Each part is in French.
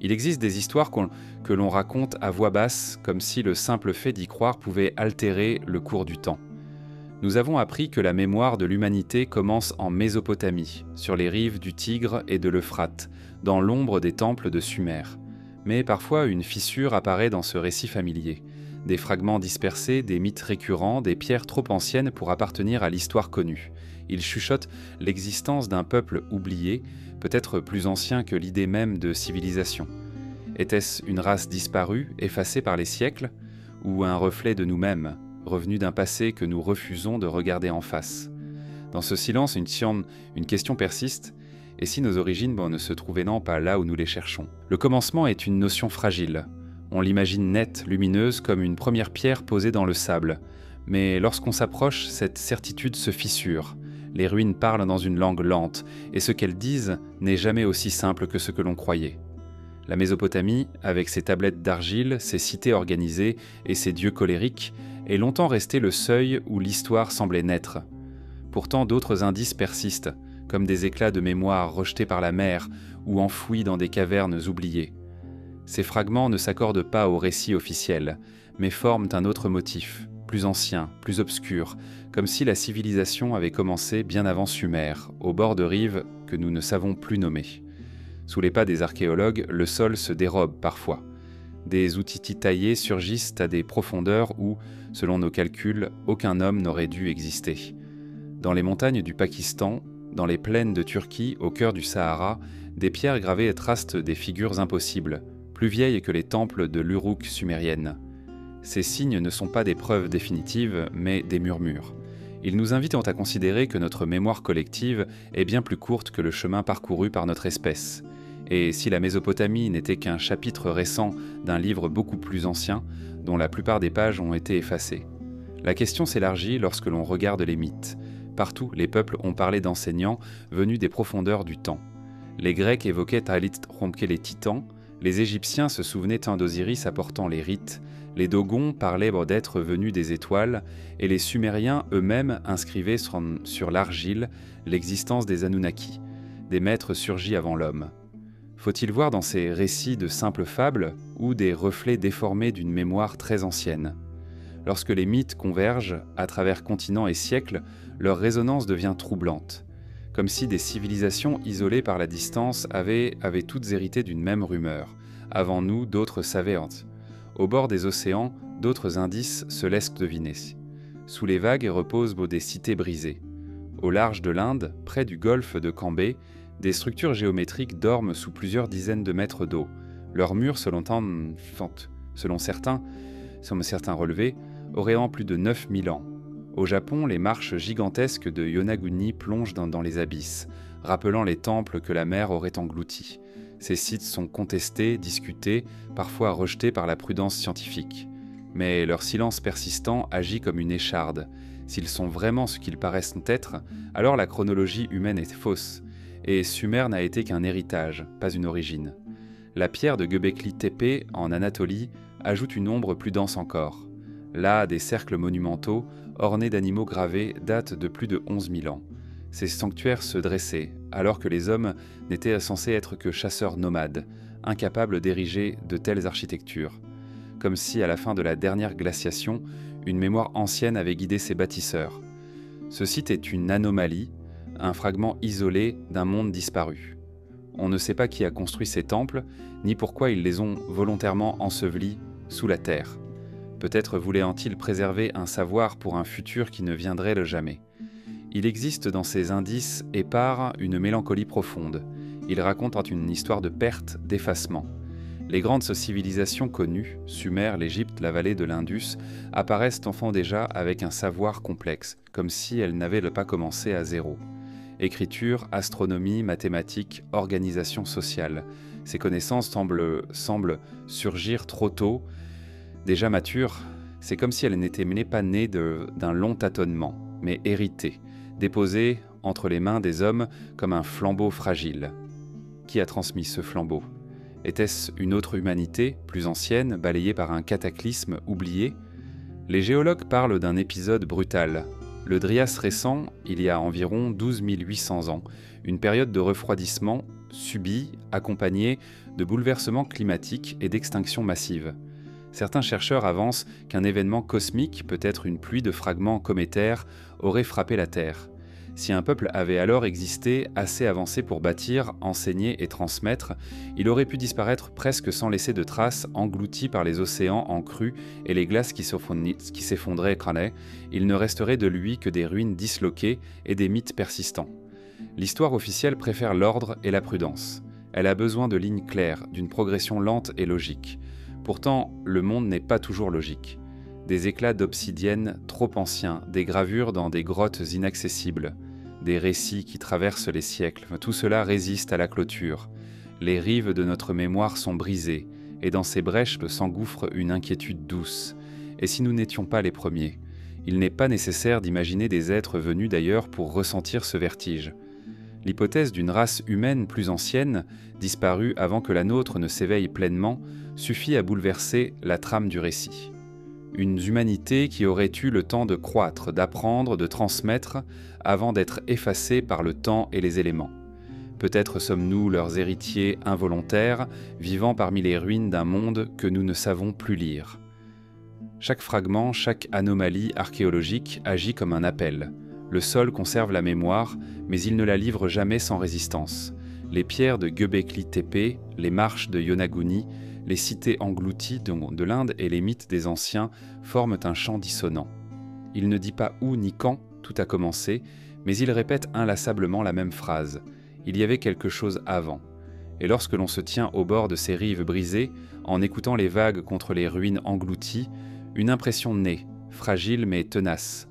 Il existe des histoires que l'on raconte à voix basse, comme si le simple fait d'y croire pouvait altérer le cours du temps. Nous avons appris que la mémoire de l'humanité commence en Mésopotamie, sur les rives du Tigre et de l'Euphrate, dans l'ombre des temples de Sumer. Mais parfois une fissure apparaît dans ce récit familier. Des fragments dispersés, des mythes récurrents, des pierres trop anciennes pour appartenir à l'histoire connue. Ils chuchotent l'existence d'un peuple oublié, peut-être plus ancien que l'idée même de civilisation. Était-ce une race disparue, effacée par les siècles, ou un reflet de nous-mêmes, revenu d'un passé que nous refusons de regarder en face? Dans ce silence, une question persiste. Et si nos origines ne se trouvaient pas là où nous les cherchons? Le commencement est une notion fragile. On l'imagine nette, lumineuse, comme une première pierre posée dans le sable. Mais lorsqu'on s'approche, cette certitude se fissure. Les ruines parlent dans une langue lente, et ce qu'elles disent n'est jamais aussi simple que ce que l'on croyait. La Mésopotamie, avec ses tablettes d'argile, ses cités organisées et ses dieux colériques, est longtemps restée le seuil où l'histoire semblait naître. Pourtant, d'autres indices persistent, comme des éclats de mémoire rejetés par la mer ou enfouis dans des cavernes oubliées. Ces fragments ne s'accordent pas au récit officiel, mais forment un autre motif, plus ancien, plus obscur, comme si la civilisation avait commencé bien avant Sumer, au bord de rives que nous ne savons plus nommer. Sous les pas des archéologues, le sol se dérobe parfois. Des outils taillés surgissent à des profondeurs où, selon nos calculs, aucun homme n'aurait dû exister. Dans les montagnes du Pakistan, dans les plaines de Turquie, au cœur du Sahara, des pierres gravées tracent des figures impossibles, plus vieilles que les temples de l'Uruk sumérienne. Ces signes ne sont pas des preuves définitives, mais des murmures. Ils nous invitent à considérer que notre mémoire collective est bien plus courte que le chemin parcouru par notre espèce. Et si la Mésopotamie n'était qu'un chapitre récent d'un livre beaucoup plus ancien, dont la plupart des pages ont été effacées. La question s'élargit lorsque l'on regarde les mythes. Partout, les peuples ont parlé d'enseignants venus des profondeurs du temps. Les Grecs évoquaient Talit Romke les titans, les Égyptiens se souvenaient d'Osiris apportant les rites, les Dogons parlaient d'êtres venus des étoiles, et les Sumériens eux-mêmes inscrivaient sur l'argile l'existence des Anunnaki, des maîtres surgis avant l'homme. Faut-il voir dans ces récits de simples fables ou des reflets déformés d'une mémoire très ancienne? Lorsque les mythes convergent, à travers continents et siècles, leur résonance devient troublante, comme si des civilisations isolées par la distance avaient toutes hérité d'une même rumeur. Avant nous, d'autres savaient. Au bord des océans, d'autres indices se laissent deviner. Sous les vagues reposent des cités brisées. Au large de l'Inde, près du golfe de Cambay, des structures géométriques dorment sous plusieurs dizaines de mètres d'eau. Leurs murs, selon certains relevés, auraient plus de 9000 ans. Au Japon, les marches gigantesques de Yonaguni plongent dans les abysses, rappelant les temples que la mer aurait engloutis. Ces sites sont contestés, discutés, parfois rejetés par la prudence scientifique. Mais leur silence persistant agit comme une écharde. S'ils sont vraiment ce qu'ils paraissent être, alors la chronologie humaine est fausse, et Sumer n'a été qu'un héritage, pas une origine. La pierre de Göbekli Tepe, en Anatolie, ajoute une ombre plus dense encore. Là, des cercles monumentaux, ornés d'animaux gravés, datent de plus de 11 000 ans. Ces sanctuaires se dressaient, alors que les hommes n'étaient censés être que chasseurs nomades, incapables d'ériger de telles architectures. Comme si, à la fin de la dernière glaciation, une mémoire ancienne avait guidé ces bâtisseurs. Ce site est une anomalie, un fragment isolé d'un monde disparu. On ne sait pas qui a construit ces temples, ni pourquoi ils les ont volontairement ensevelis sous la terre. Peut-être voulaient-ils préserver un savoir pour un futur qui ne viendrait jamais. Il existe dans ces indices épars une mélancolie profonde. Ils racontent une histoire de perte, d'effacement. Les grandes civilisations connues, Sumer, l'Égypte, la vallée de l'Indus, apparaissent déjà avec un savoir complexe, comme si elles n'avaient pas commencé à zéro. Écriture, astronomie, mathématiques, organisation sociale. Ces connaissances semblent surgir trop tôt. Déjà matures, c'est comme si elles n'étaient pas nées d'un long tâtonnement, mais héritées, déposées entre les mains des hommes comme un flambeau fragile. Qui a transmis ce flambeau? Était-ce une autre humanité, plus ancienne, balayée par un cataclysme oublié? Les géologues parlent d'un épisode brutal. Le Drias récent, il y a environ 12 800 ans, une période de refroidissement subis, accompagnés de bouleversements climatiques et d'extinctions massives. Certains chercheurs avancent qu'un événement cosmique, peut-être une pluie de fragments cométaires, aurait frappé la Terre. Si un peuple avait alors existé, assez avancé pour bâtir, enseigner et transmettre, il aurait pu disparaître presque sans laisser de traces, englouti par les océans en crue et les glaces qui s'effondraient. Il ne resterait de lui que des ruines disloquées et des mythes persistants. L'histoire officielle préfère l'ordre et la prudence. Elle a besoin de lignes claires, d'une progression lente et logique. Pourtant, le monde n'est pas toujours logique. Des éclats d'obsidienne trop anciens, des gravures dans des grottes inaccessibles, des récits qui traversent les siècles, tout cela résiste à la clôture. Les rives de notre mémoire sont brisées, et dans ces brèches s'engouffre une inquiétude douce. Et si nous n'étions pas les premiers? Il n'est pas nécessaire d'imaginer des êtres venus d'ailleurs pour ressentir ce vertige. L'hypothèse d'une race humaine plus ancienne, disparue avant que la nôtre ne s'éveille pleinement, suffit à bouleverser la trame du récit. Une humanité qui aurait eu le temps de croître, d'apprendre, de transmettre, avant d'être effacée par le temps et les éléments. Peut-être sommes-nous leurs héritiers involontaires, vivant parmi les ruines d'un monde que nous ne savons plus lire. Chaque fragment, chaque anomalie archéologique agit comme un appel. Le sol conserve la mémoire, mais il ne la livre jamais sans résistance. Les pierres de Göbekli Tepe, les marches de Yonaguni, les cités englouties de l'Inde et les mythes des anciens forment un chant dissonant. Il ne dit pas où ni quand tout a commencé, mais il répète inlassablement la même phrase. Il y avait quelque chose avant. Et lorsque l'on se tient au bord de ces rives brisées, en écoutant les vagues contre les ruines englouties, une impression naît, fragile mais tenace.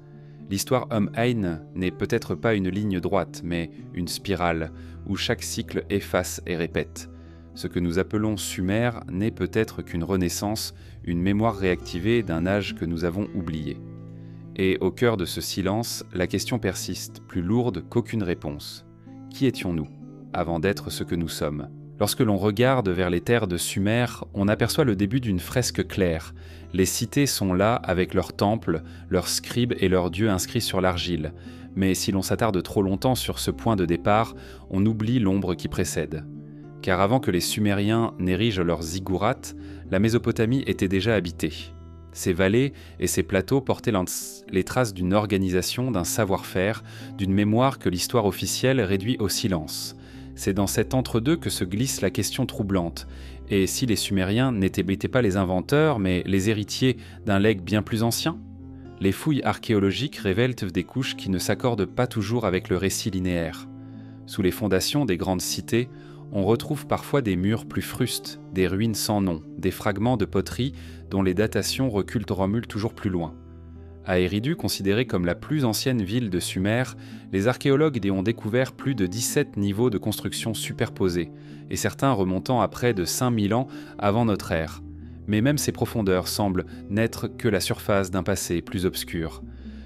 L'histoire Homme-Hain n'est peut-être pas une ligne droite, mais une spirale, où chaque cycle efface et répète. Ce que nous appelons Sumer n'est peut-être qu'une renaissance, une mémoire réactivée d'un âge que nous avons oublié. Et au cœur de ce silence, la question persiste, plus lourde qu'aucune réponse. Qui étions-nous, avant d'être ce que nous sommes ? Lorsque l'on regarde vers les terres de Sumer, on aperçoit le début d'une fresque claire. Les cités sont là avec leurs temples, leurs scribes et leurs dieux inscrits sur l'argile. Mais si l'on s'attarde trop longtemps sur ce point de départ, on oublie l'ombre qui précède. Car avant que les Sumériens n'érigent leurs ziggourats, la Mésopotamie était déjà habitée. Ces vallées et ces plateaux portaient les traces d'une organisation, d'un savoir-faire, d'une mémoire que l'histoire officielle réduit au silence. C'est dans cet entre-deux que se glisse la question troublante. Et si les Sumériens n'étaient pas les inventeurs, mais les héritiers d'un legs bien plus ancien ? Les fouilles archéologiques révèlent des couches qui ne s'accordent pas toujours avec le récit linéaire. Sous les fondations des grandes cités, on retrouve parfois des murs plus frustes, des ruines sans nom, des fragments de poterie dont les datations reculent toujours plus loin. À Eridu, considérée comme la plus ancienne ville de Sumer, les archéologues y ont découvert plus de 17 niveaux de construction superposés, et certains remontant à près de 5000 ans avant notre ère. Mais même ces profondeurs semblent n'être que la surface d'un passé plus obscur.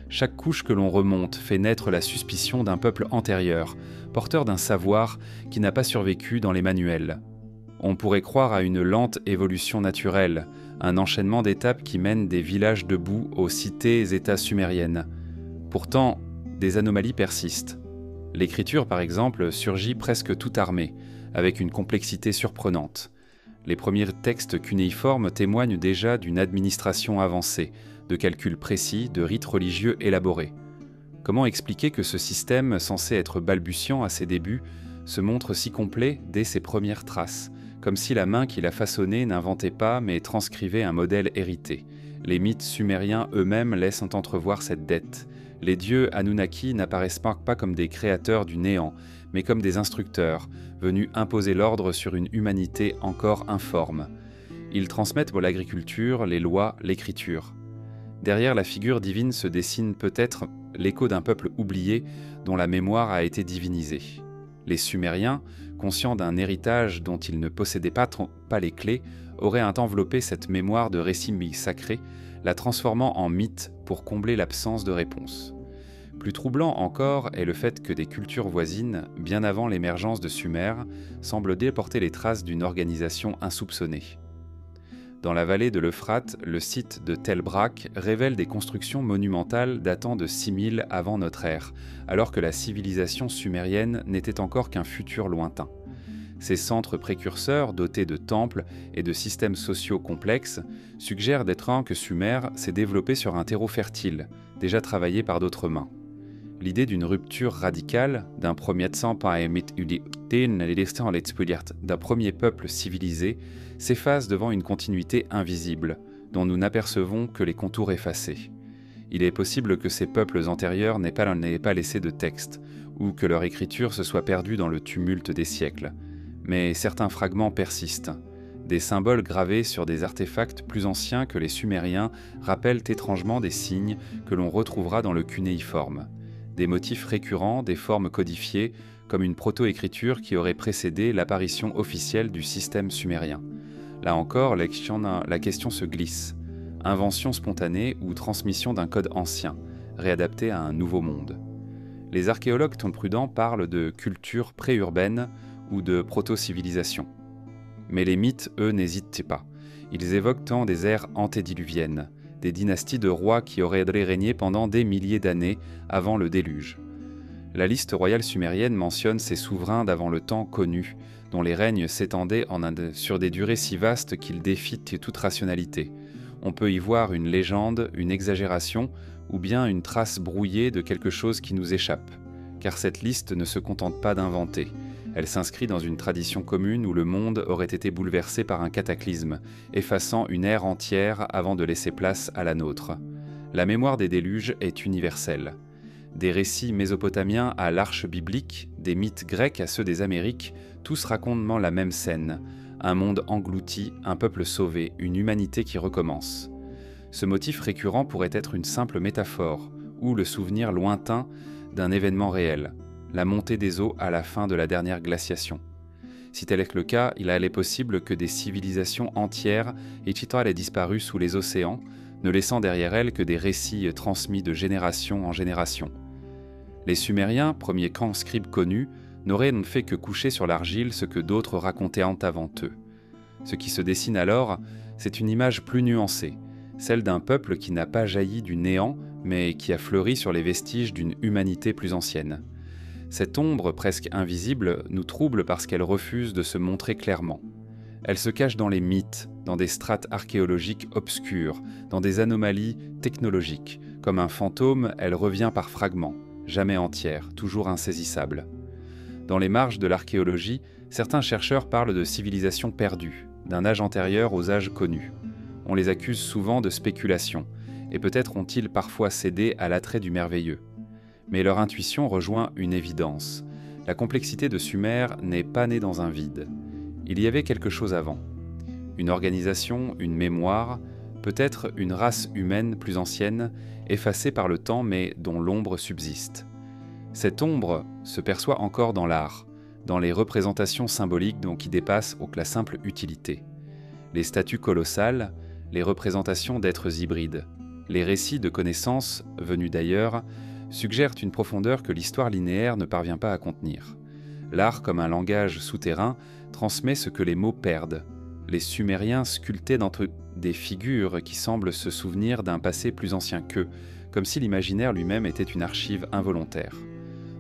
Chaque couche que l'on remonte fait naître la suspicion d'un peuple antérieur, porteur d'un savoir qui n'a pas survécu dans les manuels. On pourrait croire à une lente évolution naturelle, un enchaînement d'étapes qui mènent des villages debout aux cités-États sumériennes. Pourtant, des anomalies persistent. L'écriture, par exemple, surgit presque toute armée, avec une complexité surprenante. Les premiers textes cunéiformes témoignent déjà d'une administration avancée, de calculs précis, de rites religieux élaborés. Comment expliquer que ce système, censé être balbutiant à ses débuts, se montre si complet dès ses premières traces, comme si la main qui l'a façonné n'inventait pas mais transcrivait un modèle hérité. Les mythes sumériens eux-mêmes laissent entrevoir cette dette. Les dieux Anunnaki n'apparaissent pas comme des créateurs du néant, mais comme des instructeurs, venus imposer l'ordre sur une humanité encore informe. Ils transmettent l'agriculture, les lois, l'écriture. Derrière la figure divine se dessine peut-être l'écho d'un peuple oublié dont la mémoire a été divinisée. Les Sumériens, conscients d'un héritage dont ils ne possédaient pas les clés, auraient enveloppé cette mémoire de récits sacrés, la transformant en mythe pour combler l'absence de réponse. Plus troublant encore est le fait que des cultures voisines, bien avant l'émergence de Sumer, semblent déporter les traces d'une organisation insoupçonnée. Dans la vallée de l'Euphrate, le site de Tel Brak révèle des constructions monumentales datant de 6000 avant notre ère, alors que la civilisation sumérienne n'était encore qu'un futur lointain. Ces centres précurseurs, dotés de temples et de systèmes sociaux complexes, suggèrent d'être que Sumer s'est développé sur un terreau fertile, déjà travaillé par d'autres mains. L'idée d'une rupture radicale, d'un premier peuple civilisé, s'efface devant une continuité invisible, dont nous n'apercevons que les contours effacés. Il est possible que ces peuples antérieurs n'aient pas laissé de texte, ou que leur écriture se soit perdue dans le tumulte des siècles. Mais certains fragments persistent. Des symboles gravés sur des artefacts plus anciens que les Sumériens rappellent étrangement des signes que l'on retrouvera dans le cunéiforme. Des motifs récurrents, des formes codifiées, comme une proto-écriture qui aurait précédé l'apparition officielle du système sumérien. Là encore, la question se glisse. Invention spontanée ou transmission d'un code ancien, réadapté à un nouveau monde. Les archéologues prudents parlent de culture préurbaine ou de proto-civilisation. Mais les mythes, eux, n'hésitent pas. Ils évoquent tant des ères antédiluviennes, des dynasties de rois qui auraient régné pendant des milliers d'années avant le déluge. La liste royale sumérienne mentionne ces souverains d'avant le temps connus, dont les règnes s'étendaient sur des durées si vastes qu'ils défient toute rationalité. On peut y voir une légende, une exagération, ou bien une trace brouillée de quelque chose qui nous échappe. Car cette liste ne se contente pas d'inventer. Elle s'inscrit dans une tradition commune où le monde aurait été bouleversé par un cataclysme, effaçant une ère entière avant de laisser place à la nôtre. La mémoire des déluges est universelle. Des récits mésopotamiens à l'arche biblique, des mythes grecs à ceux des Amériques, tous racontent la même scène. Un monde englouti, un peuple sauvé, une humanité qui recommence. Ce motif récurrent pourrait être une simple métaphore, ou le souvenir lointain d'un événement réel, la montée des eaux à la fin de la dernière glaciation. Si tel est le cas, il est possible que des civilisations entières aient disparu sous les océans, ne laissant derrière elles que des récits transmis de génération en génération. Les Sumériens, premiers grands scribes connus, n'auraient fait que coucher sur l'argile ce que d'autres racontaient avant eux. Ce qui se dessine alors, c'est une image plus nuancée, celle d'un peuple qui n'a pas jailli du néant, mais qui a fleuri sur les vestiges d'une humanité plus ancienne. Cette ombre presque invisible nous trouble parce qu'elle refuse de se montrer clairement. Elle se cache dans les mythes, dans des strates archéologiques obscures, dans des anomalies technologiques. Comme un fantôme, elle revient par fragments, jamais entière, toujours insaisissable. Dans les marges de l'archéologie, certains chercheurs parlent de civilisations perdues, d'un âge antérieur aux âges connus. On les accuse souvent de spéculation, et peut-être ont-ils parfois cédé à l'attrait du merveilleux. Mais leur intuition rejoint une évidence. La complexité de Sumer n'est pas née dans un vide. Il y avait quelque chose avant. Une organisation, une mémoire, peut-être une race humaine plus ancienne, effacée par le temps mais dont l'ombre subsiste. Cette ombre se perçoit encore dans l'art, dans les représentations symboliques qui dépassent la simple utilité. Les statues colossales, les représentations d'êtres hybrides, les récits de connaissances venus d'ailleurs, suggèrent une profondeur que l'histoire linéaire ne parvient pas à contenir. L'art, comme un langage souterrain, transmet ce que les mots perdent. Les Sumériens sculptaient d'entre des figures qui semblent se souvenir d'un passé plus ancien qu'eux, comme si l'imaginaire lui-même était une archive involontaire.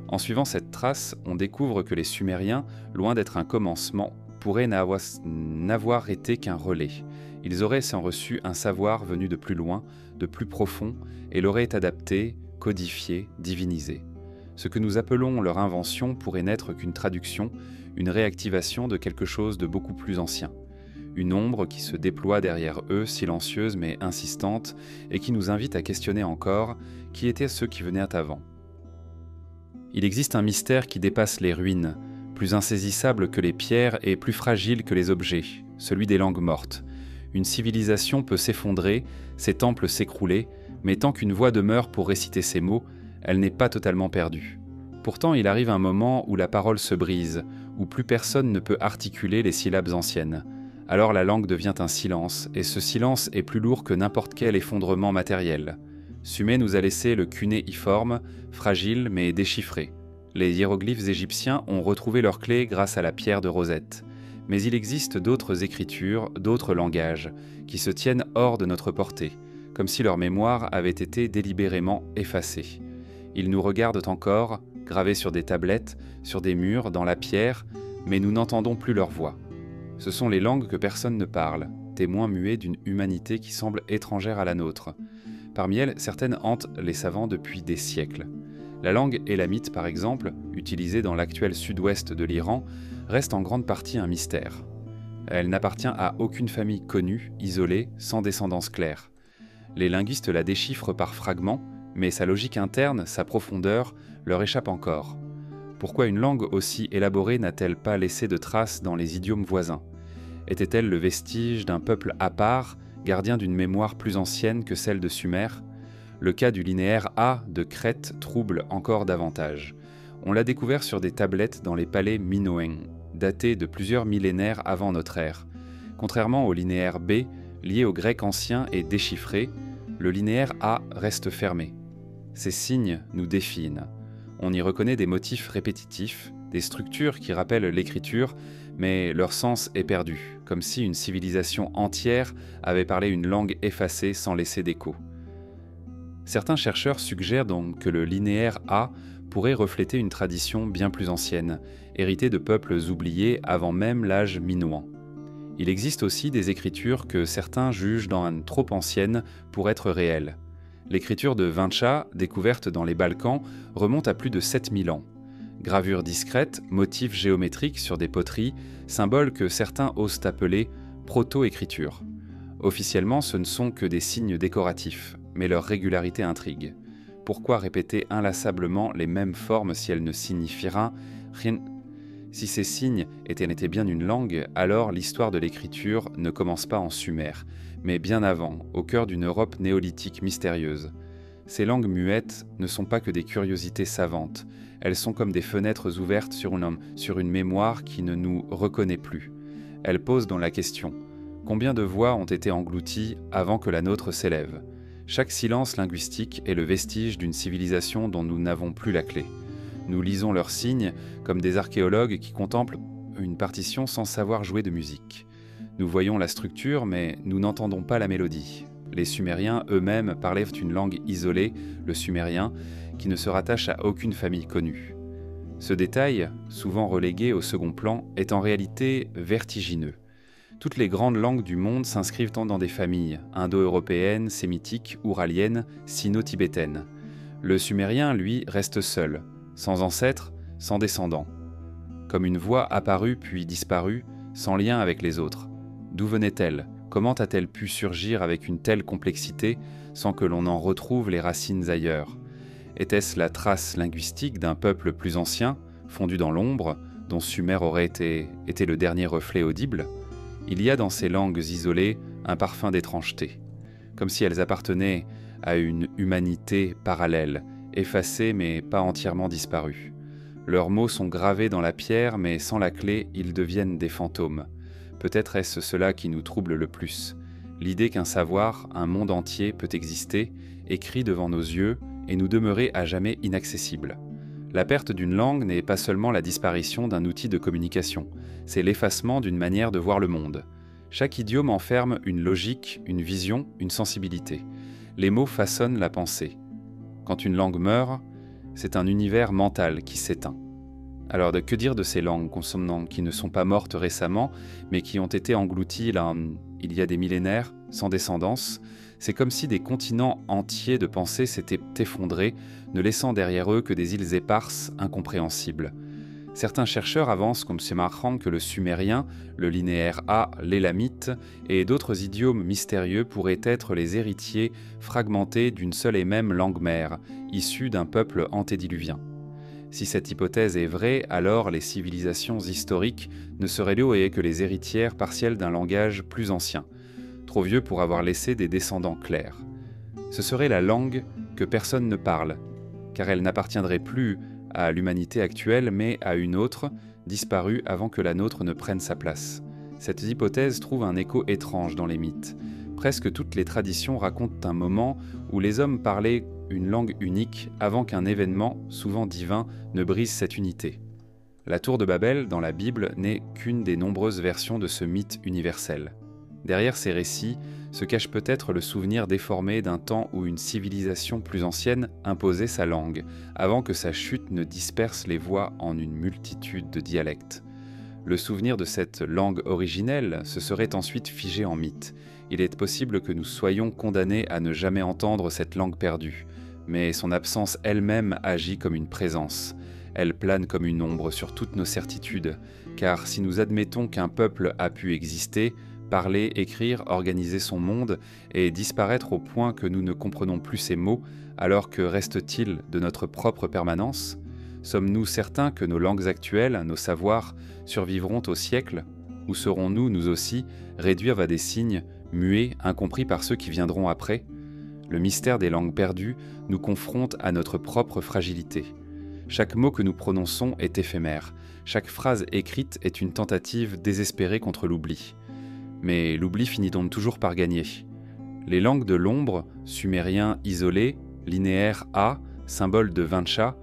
En suivant cette trace, on découvre que les Sumériens, loin d'être un commencement, pourraient n'avoir été qu'un relais. Ils auraient sans reçu un savoir venu de plus loin, de plus profond, et l'auraient adapté, codifié, divinisé. Ce que nous appelons leur invention pourrait n'être qu'une traduction, une réactivation de quelque chose de beaucoup plus ancien. Une ombre qui se déploie derrière eux, silencieuse mais insistante, et qui nous invite à questionner encore qui étaient ceux qui venaient avant. Il existe un mystère qui dépasse les ruines, plus insaisissable que les pierres et plus fragile que les objets, celui des langues mortes. Une civilisation peut s'effondrer, ses temples s'écrouler, mais tant qu'une voix demeure pour réciter ces mots, elle n'est pas totalement perdue. Pourtant, il arrive un moment où la parole se brise, où plus personne ne peut articuler les syllabes anciennes. Alors la langue devient un silence, et ce silence est plus lourd que n'importe quel effondrement matériel. Sumer nous a laissé le cunéiforme, fragile mais déchiffré. Les hiéroglyphes égyptiens ont retrouvé leurs clés grâce à la pierre de Rosette. Mais il existe d'autres écritures, d'autres langages, qui se tiennent hors de notre portée, comme si leur mémoire avait été délibérément effacée. Ils nous regardent encore, gravés sur des tablettes, sur des murs, dans la pierre, mais nous n'entendons plus leur voix. Ce sont les langues que personne ne parle, témoins muets d'une humanité qui semble étrangère à la nôtre. Parmi elles, certaines hantent les savants depuis des siècles. La langue élamite, par exemple, utilisée dans l'actuel sud-ouest de l'Iran, reste en grande partie un mystère. Elle n'appartient à aucune famille connue, isolée, sans descendance claire. Les linguistes la déchiffrent par fragments, mais sa logique interne, sa profondeur, leur échappe encore. Pourquoi une langue aussi élaborée n'a-t-elle pas laissé de traces dans les idiomes voisins ? Était-elle le vestige d'un peuple à part, gardien d'une mémoire plus ancienne que celle de Sumer ? Le cas du linéaire A de Crète trouble encore davantage. On l'a découvert sur des tablettes dans les palais minoens, datés de plusieurs millénaires avant notre ère. Contrairement au linéaire B, lié au grec ancien et déchiffré, le linéaire A reste fermé. Ces signes nous définissent. On y reconnaît des motifs répétitifs, des structures qui rappellent l'écriture, mais leur sens est perdu, comme si une civilisation entière avait parlé une langue effacée sans laisser d'écho. Certains chercheurs suggèrent donc que le linéaire A pourrait refléter une tradition bien plus ancienne, héritée de peuples oubliés avant même l'âge minoen. Il existe aussi des écritures que certains jugent trop anciennes pour être réelles. L'écriture de Vinča, découverte dans les Balkans, remonte à plus de 7000 ans. Gravures discrètes, motifs géométriques sur des poteries, symboles que certains osent appeler proto-écriture. Officiellement, ce ne sont que des signes décoratifs, mais leur régularité intrigue. Pourquoi répéter inlassablement les mêmes formes si elles ne signifient rien ? Si ces signes étaient bien une langue, alors l'histoire de l'écriture ne commence pas en Sumer, mais bien avant, au cœur d'une Europe néolithique mystérieuse. Ces langues muettes ne sont pas que des curiosités savantes, elles sont comme des fenêtres ouvertes sur une mémoire qui ne nous reconnaît plus. Elles posent dans la question « Combien de voix ont été englouties avant que la nôtre s'élève ?» Chaque silence linguistique est le vestige d'une civilisation dont nous n'avons plus la clé. Nous lisons leurs signes comme des archéologues qui contemplent une partition sans savoir jouer de musique. Nous voyons la structure, mais nous n'entendons pas la mélodie. Les Sumériens eux-mêmes parlaient une langue isolée, le sumérien, qui ne se rattache à aucune famille connue. Ce détail, souvent relégué au second plan, est en réalité vertigineux. Toutes les grandes langues du monde s'inscrivent dans des familles, indo-européennes, sémitiques, ouraliennes, sino-tibétaines. Le sumérien, lui, reste seul, sans ancêtres, sans descendants. Comme une voix apparue puis disparue, sans lien avec les autres. D'où venait-elle ? Comment a-t-elle pu surgir avec une telle complexité sans que l'on en retrouve les racines ailleurs ? Était-ce la trace linguistique d'un peuple plus ancien, fondu dans l'ombre, dont Sumer aurait été le dernier reflet audible ? Il y a dans ces langues isolées un parfum d'étrangeté, comme si elles appartenaient à une humanité parallèle, effacée mais pas entièrement disparue. Leurs mots sont gravés dans la pierre, mais sans la clé, ils deviennent des fantômes. Peut-être est-ce cela qui nous trouble le plus, l'idée qu'un savoir, un monde entier peut exister, écrit devant nos yeux, et nous demeurer à jamais inaccessible. La perte d'une langue n'est pas seulement la disparition d'un outil de communication, c'est l'effacement d'une manière de voir le monde. Chaque idiome enferme une logique, une vision, une sensibilité. Les mots façonnent la pensée. Quand une langue meurt, c'est un univers mental qui s'éteint. Alors que dire de ces langues consonantes qui ne sont pas mortes récemment, mais qui ont été englouties il y a des millénaires, sans descendance? C'est comme si des continents entiers de pensée s'étaient effondrés, ne laissant derrière eux que des îles éparses, incompréhensibles. Certains chercheurs avancent comme Semarang que le sumérien, le linéaire A, l'élamite et d'autres idiomes mystérieux pourraient être les héritiers fragmentés d'une seule et même langue mère, issue d'un peuple antédiluvien. Si cette hypothèse est vraie, alors les civilisations historiques ne seraient liées que les héritières partielles d'un langage plus ancien, trop vieux pour avoir laissé des descendants clairs. Ce serait la langue que personne ne parle, car elle n'appartiendrait plus à l'humanité actuelle, mais à une autre, disparue avant que la nôtre ne prenne sa place. Cette hypothèse trouve un écho étrange dans les mythes. Presque toutes les traditions racontent un moment où les hommes parlaient une langue unique avant qu'un événement, souvent divin, ne brise cette unité. La tour de Babel, dans la Bible, n'est qu'une des nombreuses versions de ce mythe universel. Derrière ces récits se cache peut-être le souvenir déformé d'un temps où une civilisation plus ancienne imposait sa langue, avant que sa chute ne disperse les voix en une multitude de dialectes. Le souvenir de cette langue originelle se serait ensuite figé en mythe. Il est possible que nous soyons condamnés à ne jamais entendre cette langue perdue, mais son absence elle-même agit comme une présence. Elle plane comme une ombre sur toutes nos certitudes, car si nous admettons qu'un peuple a pu exister, parler, écrire, organiser son monde et disparaître au point que nous ne comprenons plus ces mots, alors que reste-t-il de notre propre permanence ? Sommes-nous certains que nos langues actuelles, nos savoirs, survivront au siècle ? Ou serons-nous, nous aussi, réduits à des signes, muets, incompris par ceux qui viendront après ? Le mystère des langues perdues nous confronte à notre propre fragilité. Chaque mot que nous prononçons est éphémère. Chaque phrase écrite est une tentative désespérée contre l'oubli. Mais l'oubli finit donc toujours par gagner. Les langues de l'ombre, sumériens isolés, linéaires A, symbole de Vincha,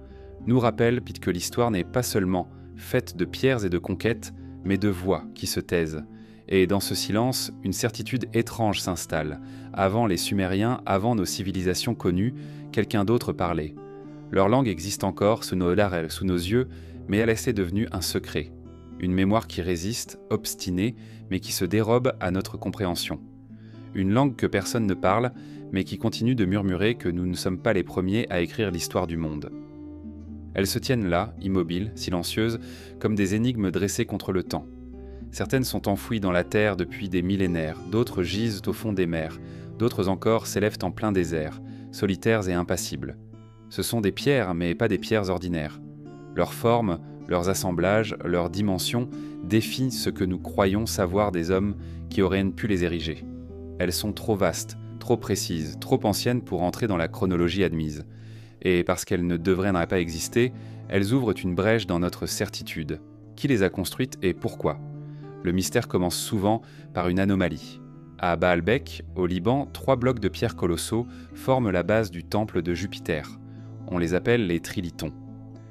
nous rappellent que l'histoire n'est pas seulement faite de pierres et de conquêtes, mais de voix qui se taisent. Et dans ce silence, une certitude étrange s'installe. Avant les Sumériens, avant nos civilisations connues, quelqu'un d'autre parlait. Leur langue existe encore sous nos yeux, mais elle est devenue un secret. Une mémoire qui résiste, obstinée, mais qui se dérobe à notre compréhension. Une langue que personne ne parle, mais qui continue de murmurer que nous ne sommes pas les premiers à écrire l'histoire du monde. Elles se tiennent là, immobiles, silencieuses, comme des énigmes dressées contre le temps. Certaines sont enfouies dans la terre depuis des millénaires, d'autres gisent au fond des mers, d'autres encore s'élèvent en plein désert, solitaires et impassibles. Ce sont des pierres, mais pas des pierres ordinaires. Leur forme, leurs assemblages, leurs dimensions défient ce que nous croyons savoir des hommes qui auraient pu les ériger. Elles sont trop vastes, trop précises, trop anciennes pour entrer dans la chronologie admise. Et parce qu'elles ne devraient pas exister, elles ouvrent une brèche dans notre certitude. Qui les a construites et pourquoi ? Le mystère commence souvent par une anomalie. À Baalbek, au Liban, 3 blocs de pierres colossaux forment la base du temple de Jupiter. On les appelle les trilithons.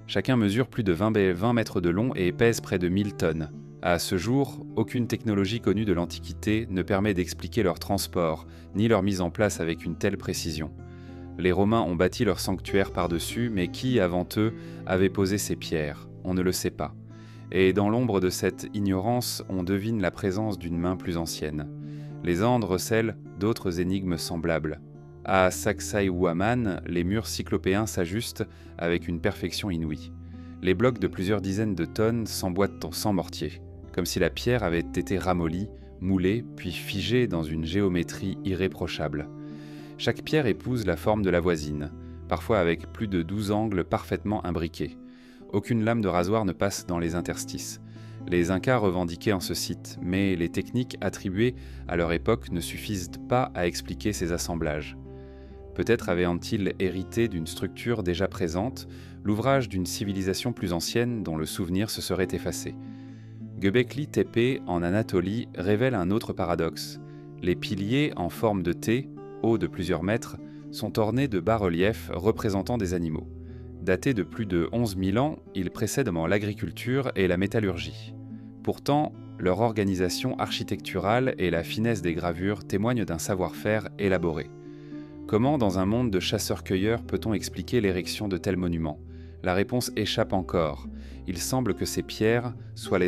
Chacun mesure plus de 20 mètres de long et pèse près de 1000 tonnes. À ce jour, aucune technologie connue de l'Antiquité ne permet d'expliquer leur transport, ni leur mise en place avec une telle précision. Les Romains ont bâti leur sanctuaire par-dessus, mais qui, avant eux, avait posé ces pierres ? On ne le sait pas. Et dans l'ombre de cette ignorance, on devine la présence d'une main plus ancienne. Les Andes recèlent d'autres énigmes semblables. À Sacsayhuaman, les murs cyclopéens s'ajustent avec une perfection inouïe. Les blocs de plusieurs dizaines de tonnes s'emboîtent sans mortier, comme si la pierre avait été ramollie, moulée, puis figée dans une géométrie irréprochable. Chaque pierre épouse la forme de la voisine, parfois avec plus de 12 angles parfaitement imbriqués. Aucune lame de rasoir ne passe dans les interstices. Les Incas revendiquaient en ce site, mais les techniques attribuées à leur époque ne suffisent pas à expliquer ces assemblages. Peut-être avaient-ils hérité d'une structure déjà présente, l'ouvrage d'une civilisation plus ancienne dont le souvenir se serait effacé. Göbekli Tepe, en Anatolie, révèle un autre paradoxe. Les piliers en forme de T, hauts de plusieurs mètres, sont ornés de bas-reliefs représentant des animaux. Datés de plus de 11 000 ans, ils précèdent l'agriculture et la métallurgie. Pourtant, leur organisation architecturale et la finesse des gravures témoignent d'un savoir-faire élaboré. Comment, dans un monde de chasseurs-cueilleurs, peut-on expliquer l'érection de tels monuments ? La réponse échappe encore. Il semble que ces pierres soient les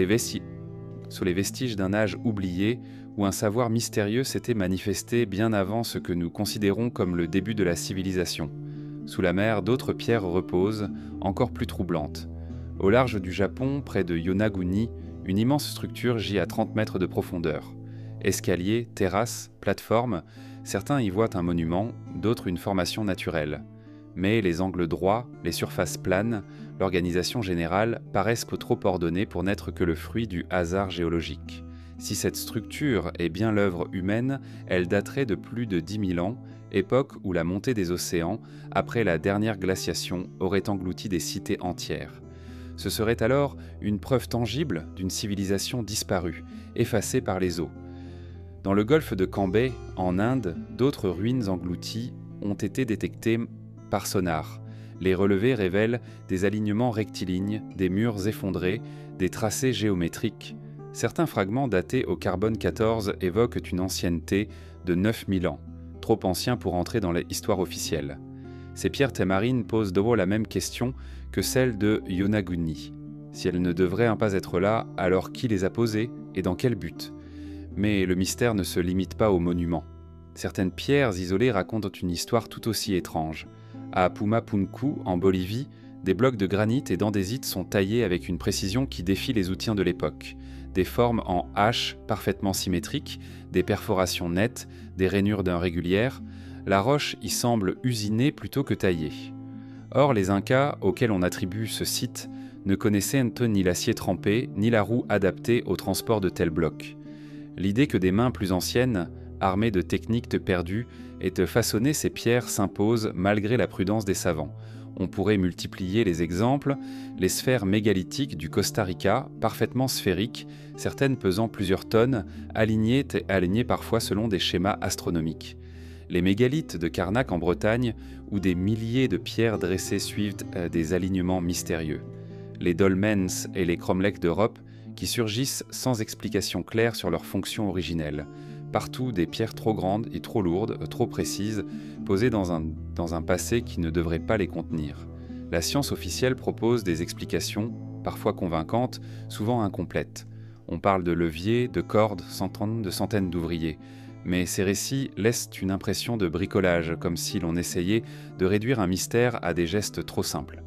vestiges d'un âge oublié où un savoir mystérieux s'était manifesté bien avant ce que nous considérons comme le début de la civilisation. Sous la mer, d'autres pierres reposent, encore plus troublantes. Au large du Japon, près de Yonaguni, une immense structure gît à 30 mètres de profondeur. Escaliers, terrasses, plateformes, certains y voient un monument, d'autres une formation naturelle. Mais les angles droits, les surfaces planes, l'organisation générale paraissent trop ordonnées pour n'être que le fruit du hasard géologique. Si cette structure est bien l'œuvre humaine, elle daterait de plus de 10 000 ans, époque où la montée des océans, après la dernière glaciation, aurait englouti des cités entières. Ce serait alors une preuve tangible d'une civilisation disparue, effacée par les eaux. Dans le golfe de Cambay, en Inde, d'autres ruines englouties ont été détectées par sonar. Les relevés révèlent des alignements rectilignes, des murs effondrés, des tracés géométriques. Certains fragments datés au carbone 14 évoquent une ancienneté de 9000 ans, trop ancien pour entrer dans l'histoire officielle. Ces pierres tamarines posent de haut la même question que celle de Yonaguni. Si elles ne devraient pas être là, alors qui les a posées et dans quel but? Mais le mystère ne se limite pas aux monuments. Certaines pierres isolées racontent une histoire tout aussi étrange. À Pumapunku, en Bolivie, des blocs de granit et d'andésite sont taillés avec une précision qui défie les outils de l'époque. Des formes en H parfaitement symétriques, des perforations nettes, des rainures d'un régulière. La roche y semble usinée plutôt que taillée. Or, les Incas, auxquels on attribue ce site, ne connaissaient ni l'acier trempé, ni la roue adaptée au transport de tels blocs. L'idée que des mains plus anciennes, armées de techniques perdues, aient façonné ces pierres s'impose malgré la prudence des savants. On pourrait multiplier les exemples, les sphères mégalithiques du Costa Rica, parfaitement sphériques, certaines pesant plusieurs tonnes, alignées parfois selon des schémas astronomiques. Les mégalithes de Karnak en Bretagne, où des milliers de pierres dressées suivent des alignements mystérieux. Les dolmens et les cromlechs d'Europe, qui surgissent sans explication claire sur leur fonction originelle. Partout des pierres trop grandes et trop lourdes, trop précises, posées dans un passé qui ne devrait pas les contenir. La science officielle propose des explications, parfois convaincantes, souvent incomplètes. On parle de leviers, de cordes, de centaines d'ouvriers. Mais ces récits laissent une impression de bricolage, comme si l'on essayait de réduire un mystère à des gestes trop simples.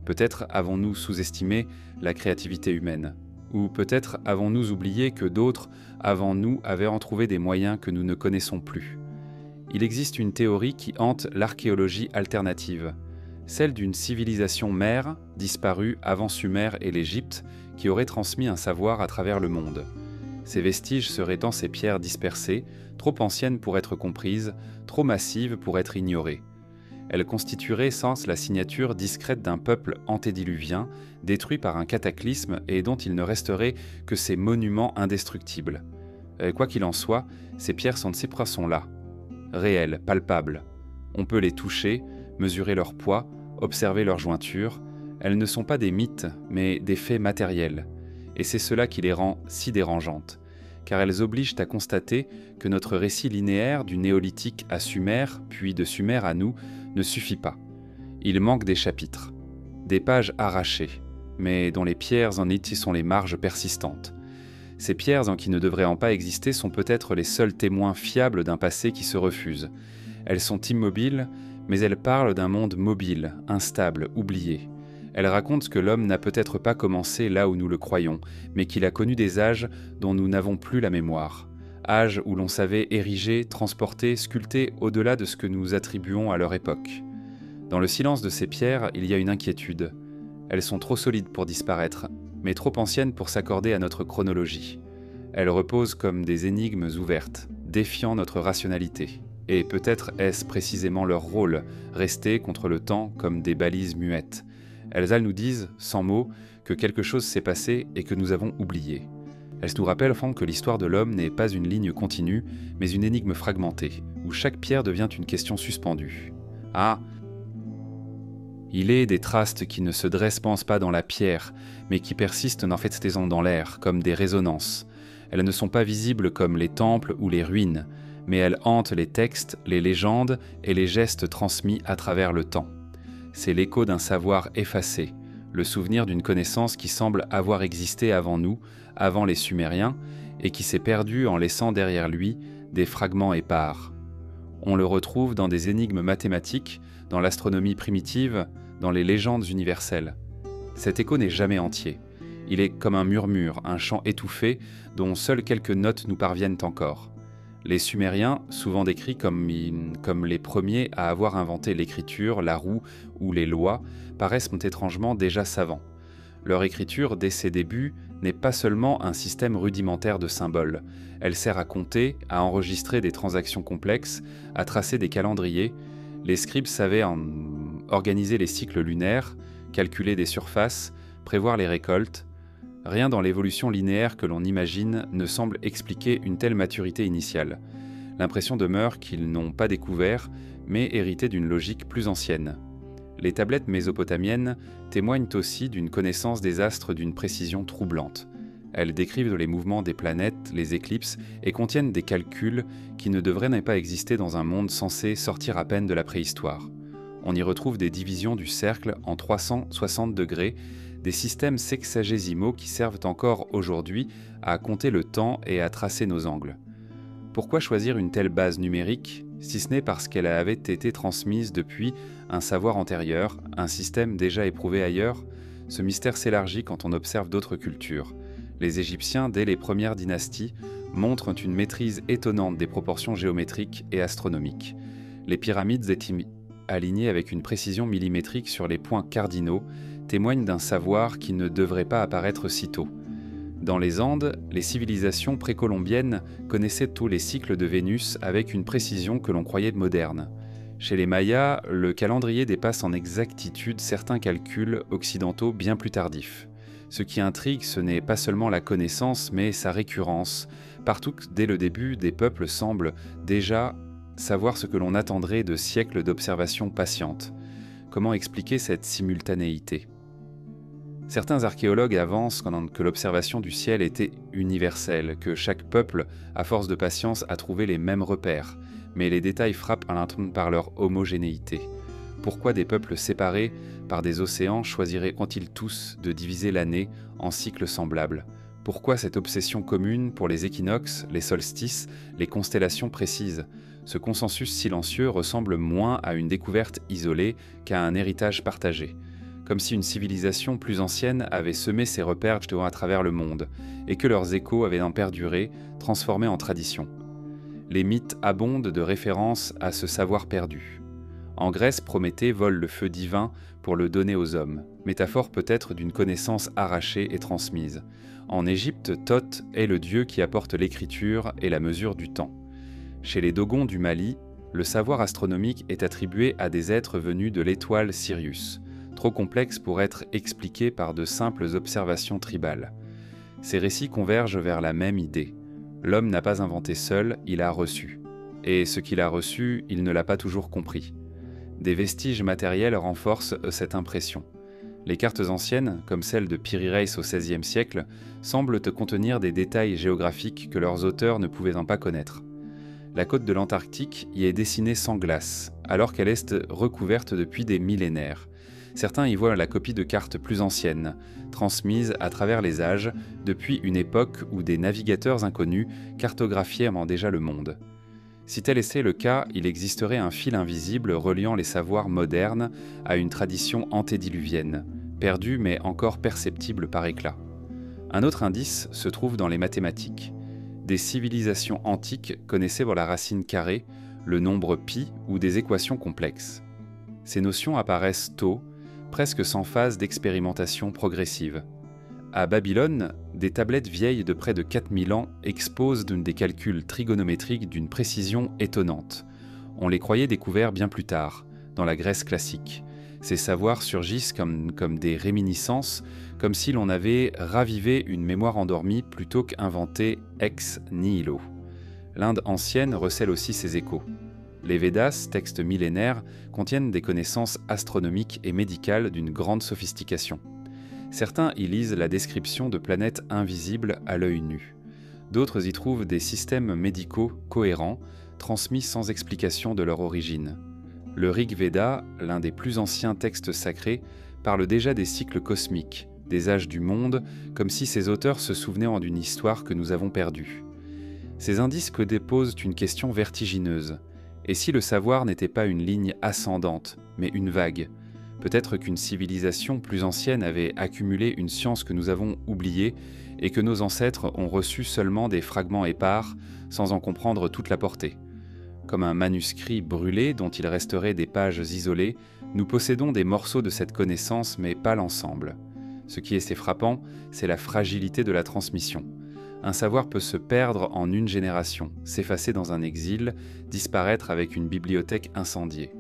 Peut-être avons-nous sous-estimé la créativité humaine. Ou peut-être avons-nous oublié que d'autres, avant nous, avaient en trouvé des moyens que nous ne connaissons plus. Il existe une théorie qui hante l'archéologie alternative, celle d'une civilisation mère, disparue avant Sumer et l'Égypte, qui aurait transmis un savoir à travers le monde. Ces vestiges seraient dans ces pierres dispersées, trop anciennes pour être comprises, trop massives pour être ignorées. Elles constitueraient sans la signature discrète d'un peuple antédiluvien, détruit par un cataclysme et dont il ne resterait que ces monuments indestructibles. Quoi qu'il en soit, ces pierres sont de ces poissons-là, réelles, palpables. On peut les toucher, mesurer leur poids, observer leur jointure. Elles ne sont pas des mythes, mais des faits matériels. Et c'est cela qui les rend si dérangeantes, car elles obligent à constater que notre récit linéaire du néolithique à Sumer, puis de Sumer à nous, ne suffit pas. Il manque des chapitres, des pages arrachées, mais dont les pierres en sont les marges persistantes. Ces pierres en qui ne devraient pas exister sont peut-être les seuls témoins fiables d'un passé qui se refuse. Elles sont immobiles, mais elles parlent d'un monde mobile, instable, oublié. Elles racontent que l'homme n'a peut-être pas commencé là où nous le croyons, mais qu'il a connu des âges dont nous n'avons plus la mémoire. Âges où l'on savait ériger, transporter, sculpter au-delà de ce que nous attribuons à leur époque. Dans le silence de ces pierres, il y a une inquiétude. Elles sont trop solides pour disparaître, mais trop anciennes pour s'accorder à notre chronologie. Elles reposent comme des énigmes ouvertes, défiant notre rationalité. Et peut-être est-ce précisément leur rôle, rester contre le temps comme des balises muettes. Elles nous disent, sans mots, que quelque chose s'est passé et que nous avons oublié. Elles nous rappellent enfin que l'histoire de l'homme n'est pas une ligne continue, mais une énigme fragmentée, où chaque pierre devient une question suspendue. Ah, il est des traces qui ne se dressent pas dans la pierre, mais qui persistent en fait dans l'air, comme des résonances. Elles ne sont pas visibles comme les temples ou les ruines, mais elles hantent les textes, les légendes et les gestes transmis à travers le temps. C'est l'écho d'un savoir effacé, le souvenir d'une connaissance qui semble avoir existé avant nous, avant les Sumériens, et qui s'est perdue en laissant derrière lui des fragments épars. On le retrouve dans des énigmes mathématiques, dans l'astronomie primitive, dans les légendes universelles. Cet écho n'est jamais entier. Il est comme un murmure, un chant étouffé dont seules quelques notes nous parviennent encore. Les Sumériens, souvent décrits comme les premiers à avoir inventé l'écriture, la roue ou les lois, paraissent étrangement déjà savants. Leur écriture, dès ses débuts, n'est pas seulement un système rudimentaire de symboles. Elle sert à compter, à enregistrer des transactions complexes, à tracer des calendriers. Les scribes savaient organiser les cycles lunaires, calculer des surfaces, prévoir les récoltes. Rien dans l'évolution linéaire que l'on imagine ne semble expliquer une telle maturité initiale. L'impression demeure qu'ils n'ont pas découvert, mais hérité d'une logique plus ancienne. Les tablettes mésopotamiennes témoignent aussi d'une connaissance des astres d'une précision troublante. Elles décrivent les mouvements des planètes, les éclipses, et contiennent des calculs qui ne devraient pas exister dans un monde censé sortir à peine de la préhistoire. On y retrouve des divisions du cercle en 360 degrés, des systèmes sexagésimaux qui servent encore aujourd'hui à compter le temps et à tracer nos angles. Pourquoi choisir une telle base numérique, si ce n'est parce qu'elle avait été transmise depuis un savoir antérieur, un système déjà éprouvé ailleurs? Ce mystère s'élargit quand on observe d'autres cultures. Les Égyptiens, dès les premières dynasties, montrent une maîtrise étonnante des proportions géométriques et astronomiques. Les pyramides alignées avec une précision millimétrique sur les points cardinaux témoignent d'un savoir qui ne devrait pas apparaître si tôt. Dans les Andes, les civilisations précolombiennes connaissaient tous les cycles de Vénus avec une précision que l'on croyait moderne. Chez les Mayas, le calendrier dépasse en exactitude certains calculs occidentaux bien plus tardifs. Ce qui intrigue, ce n'est pas seulement la connaissance, mais sa récurrence. Partout, dès le début, des peuples semblent déjà savoir ce que l'on attendrait de siècles d'observation patiente. Comment expliquer cette simultanéité ? Certains archéologues avancent que l'observation du ciel était universelle, que chaque peuple, à force de patience, a trouvé les mêmes repères, mais les détails frappent à l'intérieur par leur homogénéité. Pourquoi des peuples séparés par des océans choisiraient-ils tous de diviser l'année en cycles semblables ? Pourquoi cette obsession commune pour les équinoxes, les solstices, les constellations précises ? Ce consensus silencieux ressemble moins à une découverte isolée qu'à un héritage partagé. Comme si une civilisation plus ancienne avait semé ses repères à travers le monde, et que leurs échos avaient en perduré, transformés en tradition. Les mythes abondent de références à ce savoir perdu. En Grèce, Prométhée vole le feu divin pour le donner aux hommes, métaphore peut-être d'une connaissance arrachée et transmise. En Égypte, Thoth est le dieu qui apporte l'écriture et la mesure du temps. Chez les Dogons du Mali, le savoir astronomique est attribué à des êtres venus de l'étoile Sirius, trop complexe pour être expliqué par de simples observations tribales. Ces récits convergent vers la même idée. L'homme n'a pas inventé seul, il a reçu. Et ce qu'il a reçu, il ne l'a pas toujours compris. Des vestiges matériels renforcent cette impression. Les cartes anciennes, comme celle de Piri Reis au XVIe siècle, semblent contenir des détails géographiques que leurs auteurs ne pouvaient pas connaître. La côte de l'Antarctique y est dessinée sans glace, alors qu'elle est recouverte depuis des millénaires. Certains y voient la copie de cartes plus anciennes, transmises à travers les âges, depuis une époque où des navigateurs inconnus cartographiaient déjà le monde. Si tel était le cas, il existerait un fil invisible reliant les savoirs modernes à une tradition antédiluvienne, perdue mais encore perceptible par éclat. Un autre indice se trouve dans les mathématiques. Des civilisations antiques connaissaient la racine carrée, le nombre pi ou des équations complexes. Ces notions apparaissent tôt, presque sans phase d'expérimentation progressive. À Babylone, des tablettes vieilles de près de 4000 ans exposent des calculs trigonométriques d'une précision étonnante. On les croyait découverts bien plus tard, dans la Grèce classique. Ces savoirs surgissent comme des réminiscences, comme si l'on avait ravivé une mémoire endormie plutôt qu'inventé ex nihilo. L'Inde ancienne recèle aussi ses échos. Les Védas, textes millénaires, contiennent des connaissances astronomiques et médicales d'une grande sophistication. Certains y lisent la description de planètes invisibles à l'œil nu. D'autres y trouvent des systèmes médicaux cohérents, transmis sans explication de leur origine. Le Rig Veda, l'un des plus anciens textes sacrés, parle déjà des cycles cosmiques, des âges du monde, comme si ses auteurs se souvenaient d'une histoire que nous avons perdue. Ces indices déposent une question vertigineuse. Et si le savoir n'était pas une ligne ascendante, mais une vague ? Peut-être qu'une civilisation plus ancienne avait accumulé une science que nous avons oubliée et que nos ancêtres ont reçu seulement des fragments épars, sans en comprendre toute la portée. Comme un manuscrit brûlé dont il resterait des pages isolées, nous possédons des morceaux de cette connaissance, mais pas l'ensemble. Ce qui est assez frappant, c'est la fragilité de la transmission. Un savoir peut se perdre en une génération, s'effacer dans un exil, disparaître avec une bibliothèque incendiée.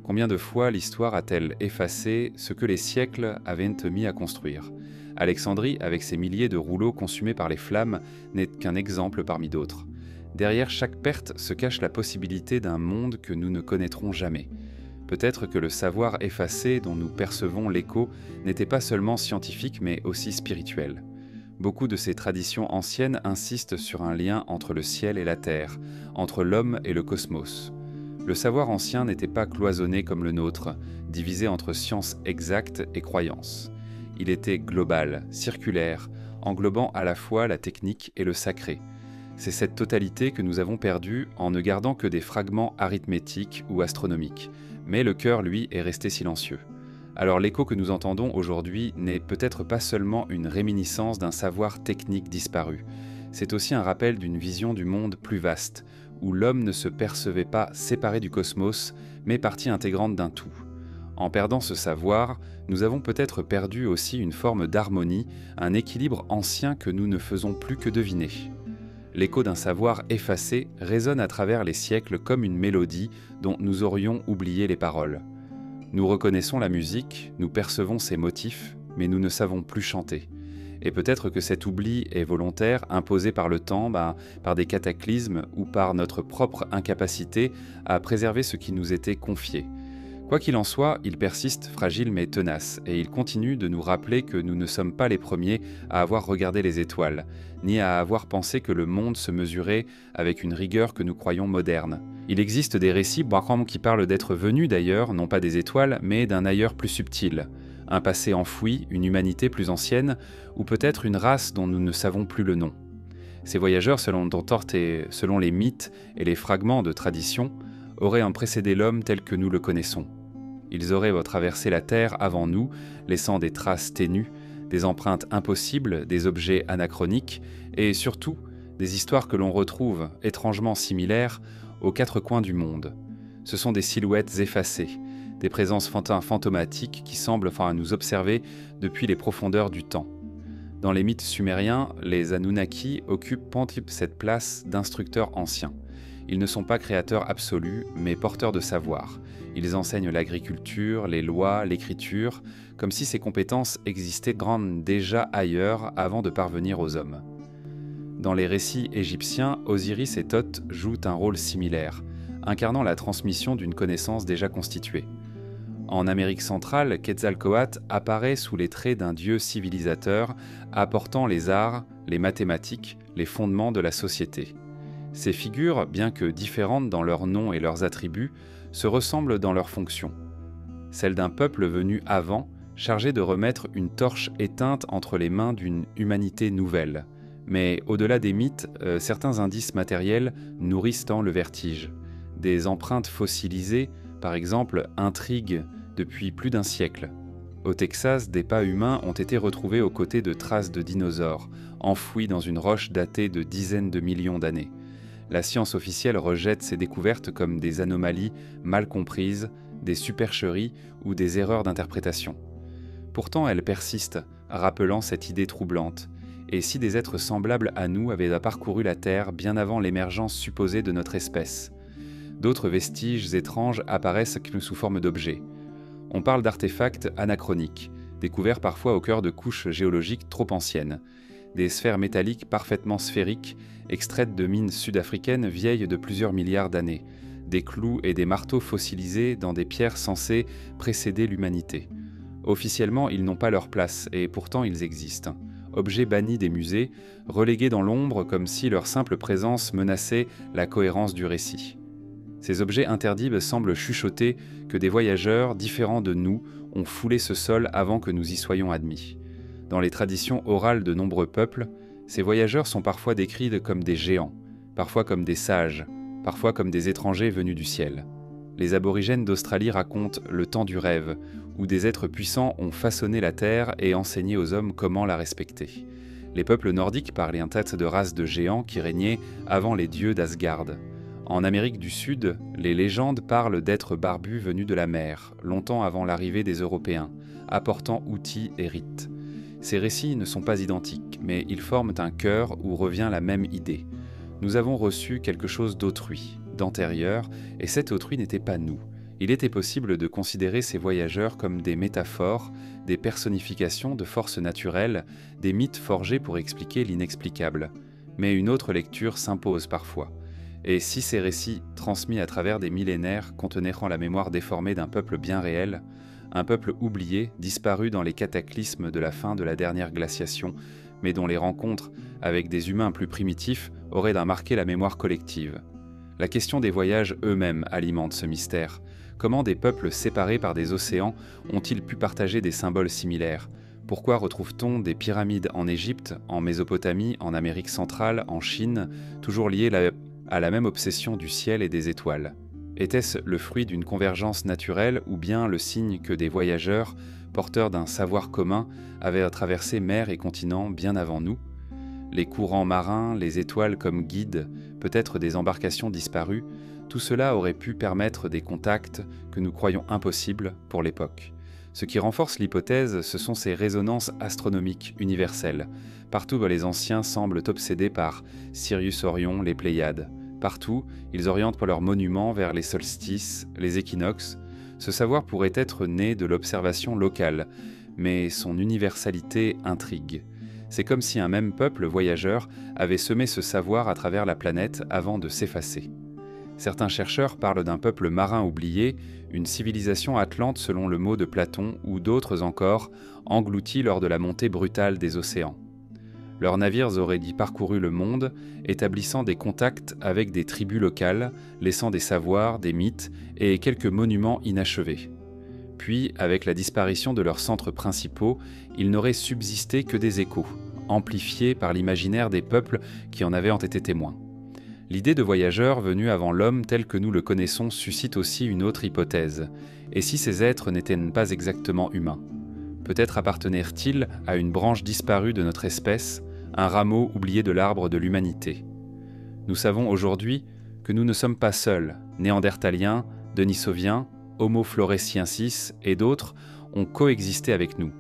Combien de fois l'histoire a-t-elle effacé ce que les siècles avaient mis à construire ? Alexandrie, avec ses milliers de rouleaux consumés par les flammes, n'est qu'un exemple parmi d'autres. Derrière chaque perte se cache la possibilité d'un monde que nous ne connaîtrons jamais. Peut-être que le savoir effacé dont nous percevons l'écho n'était pas seulement scientifique mais aussi spirituel. Beaucoup de ces traditions anciennes insistent sur un lien entre le ciel et la terre, entre l'homme et le cosmos. Le savoir ancien n'était pas cloisonné comme le nôtre, divisé entre science exacte et croyance. il était global, circulaire, englobant à la fois la technique et le sacré. C'est cette totalité que nous avons perdue en ne gardant que des fragments arithmétiques ou astronomiques. Mais le cœur, lui, est resté silencieux. Alors l'écho que nous entendons aujourd'hui n'est peut-être pas seulement une réminiscence d'un savoir technique disparu. C'est aussi un rappel d'une vision du monde plus vaste, où l'homme ne se percevait pas séparé du cosmos, mais partie intégrante d'un tout. En perdant ce savoir, nous avons peut-être perdu aussi une forme d'harmonie, un équilibre ancien que nous ne faisons plus que deviner. L'écho d'un savoir effacé résonne à travers les siècles comme une mélodie dont nous aurions oublié les paroles. Nous reconnaissons la musique, nous percevons ses motifs, mais nous ne savons plus chanter. Et peut-être que cet oubli est volontaire, imposé par le temps, par des cataclysmes ou par notre propre incapacité à préserver ce qui nous était confié. Quoi qu'il en soit, il persiste fragile mais tenace, et il continue de nous rappeler que nous ne sommes pas les premiers à avoir regardé les étoiles, ni à avoir pensé que le monde se mesurait avec une rigueur que nous croyons moderne. Il existe des récits qui parlent d'être venus d'ailleurs, non pas des étoiles, mais d'un ailleurs plus subtil. Un passé enfoui, une humanité plus ancienne, ou peut-être une race dont nous ne savons plus le nom. Ces voyageurs, selon les mythes et les fragments de tradition, auraient précédé l'homme tel que nous le connaissons. Ils auraient traversé la Terre avant nous, laissant des traces ténues, des empreintes impossibles, des objets anachroniques, et surtout, des histoires que l'on retrouve, étrangement similaires, aux quatre coins du monde. Ce sont des silhouettes effacées, des présences fantomatiques qui semblent nous observer depuis les profondeurs du temps. Dans les mythes sumériens, les Anunnaki occupent cette place d'instructeurs anciens. Ils ne sont pas créateurs absolus, mais porteurs de savoir. Ils enseignent l'agriculture, les lois, l'écriture, comme si ces compétences existaient déjà ailleurs avant de parvenir aux hommes. Dans les récits égyptiens, Osiris et Thoth jouent un rôle similaire, incarnant la transmission d'une connaissance déjà constituée. En Amérique centrale, Quetzalcoatl apparaît sous les traits d'un dieu civilisateur, apportant les arts, les mathématiques, les fondements de la société. Ces figures, bien que différentes dans leurs noms et leurs attributs, se ressemblent dans leurs fonctions. Celle d'un peuple venu avant, chargé de remettre une torche éteinte entre les mains d'une humanité nouvelle. Mais au-delà des mythes, certains indices matériels nourrissent le vertige. Des empreintes fossilisées, par exemple, intriguent depuis plus d'un siècle. Au Texas, des pas humains ont été retrouvés aux côtés de traces de dinosaures, enfouis dans une roche datée de dizaines de millions d'années. La science officielle rejette ces découvertes comme des anomalies mal comprises, des supercheries ou des erreurs d'interprétation. Pourtant, elles persistent, rappelant cette idée troublante. Et si des êtres semblables à nous avaient parcouru la Terre bien avant l'émergence supposée de notre espèce? D'autres vestiges étranges apparaissent sous forme d'objets. On parle d'artefacts anachroniques, découverts parfois au cœur de couches géologiques trop anciennes. Des sphères métalliques parfaitement sphériques, extraites de mines sud-africaines vieilles de plusieurs milliards d'années. Des clous et des marteaux fossilisés dans des pierres censées précéder l'humanité. Officiellement, ils n'ont pas leur place, et pourtant ils existent. Objets bannis des musées, relégués dans l'ombre comme si leur simple présence menaçait la cohérence du récit. Ces objets interdits semblent chuchoter que des voyageurs différents de nous ont foulé ce sol avant que nous y soyons admis. Dans les traditions orales de nombreux peuples, ces voyageurs sont parfois décrits comme des géants, parfois comme des sages, parfois comme des étrangers venus du ciel. Les aborigènes d'Australie racontent le temps du rêve, où des êtres puissants ont façonné la terre et enseigné aux hommes comment la respecter. Les peuples nordiques parlaient un tas de races de géants qui régnaient avant les dieux d'Asgard. En Amérique du Sud, les légendes parlent d'êtres barbus venus de la mer, longtemps avant l'arrivée des Européens, apportant outils et rites. Ces récits ne sont pas identiques, mais ils forment un cœur où revient la même idée. Nous avons reçu quelque chose d'autrui, d'antérieur, et cet autrui n'était pas nous. Il était possible de considérer ces voyageurs comme des métaphores, des personnifications de forces naturelles, des mythes forgés pour expliquer l'inexplicable. Mais une autre lecture s'impose parfois. Et si ces récits, transmis à travers des millénaires, contenaient la mémoire déformée d'un peuple bien réel, un peuple oublié, disparu dans les cataclysmes de la fin de la dernière glaciation, mais dont les rencontres avec des humains plus primitifs auraient marqué la mémoire collective. La question des voyages eux-mêmes alimente ce mystère. Comment des peuples séparés par des océans ont-ils pu partager des symboles similaires? Pourquoi retrouve-t-on des pyramides en Égypte, en Mésopotamie, en Amérique centrale, en Chine, toujours liées à la même obsession du ciel et des étoiles? Était-ce le fruit d'une convergence naturelle ou bien le signe que des voyageurs, porteurs d'un savoir commun, avaient traversé mer et continent bien avant nous? Les courants marins, les étoiles comme guides, peut-être des embarcations disparues, tout cela aurait pu permettre des contacts que nous croyons impossibles pour l'époque. Ce qui renforce l'hypothèse, ce sont ces résonances astronomiques universelles. Partout où les anciens semblent obsédés par Sirius Orion, les Pléiades. Partout, ils orientent pour leurs monuments vers les solstices, les équinoxes. Ce savoir pourrait être né de l'observation locale, mais son universalité intrigue. C'est comme si un même peuple voyageur avait semé ce savoir à travers la planète avant de s'effacer. Certains chercheurs parlent d'un peuple marin oublié, une civilisation atlante selon le mot de Platon, ou d'autres encore, engloutis lors de la montée brutale des océans. Leurs navires auraient dit parcouru le monde, établissant des contacts avec des tribus locales, laissant des savoirs, des mythes et quelques monuments inachevés. Puis, avec la disparition de leurs centres principaux, il n'aurait subsisté que des échos, amplifiés par l'imaginaire des peuples qui en avaient été témoins. L'idée de voyageurs venus avant l'homme tel que nous le connaissons suscite aussi une autre hypothèse. Et si ces êtres n'étaient pas exactement humains? Peut-être appartenaient-ils à une branche disparue de notre espèce, un rameau oublié de l'arbre de l'humanité? Nous savons aujourd'hui que nous ne sommes pas seuls. Néandertaliens, Denisoviens, Homo floresiensis et d'autres ont coexisté avec nous.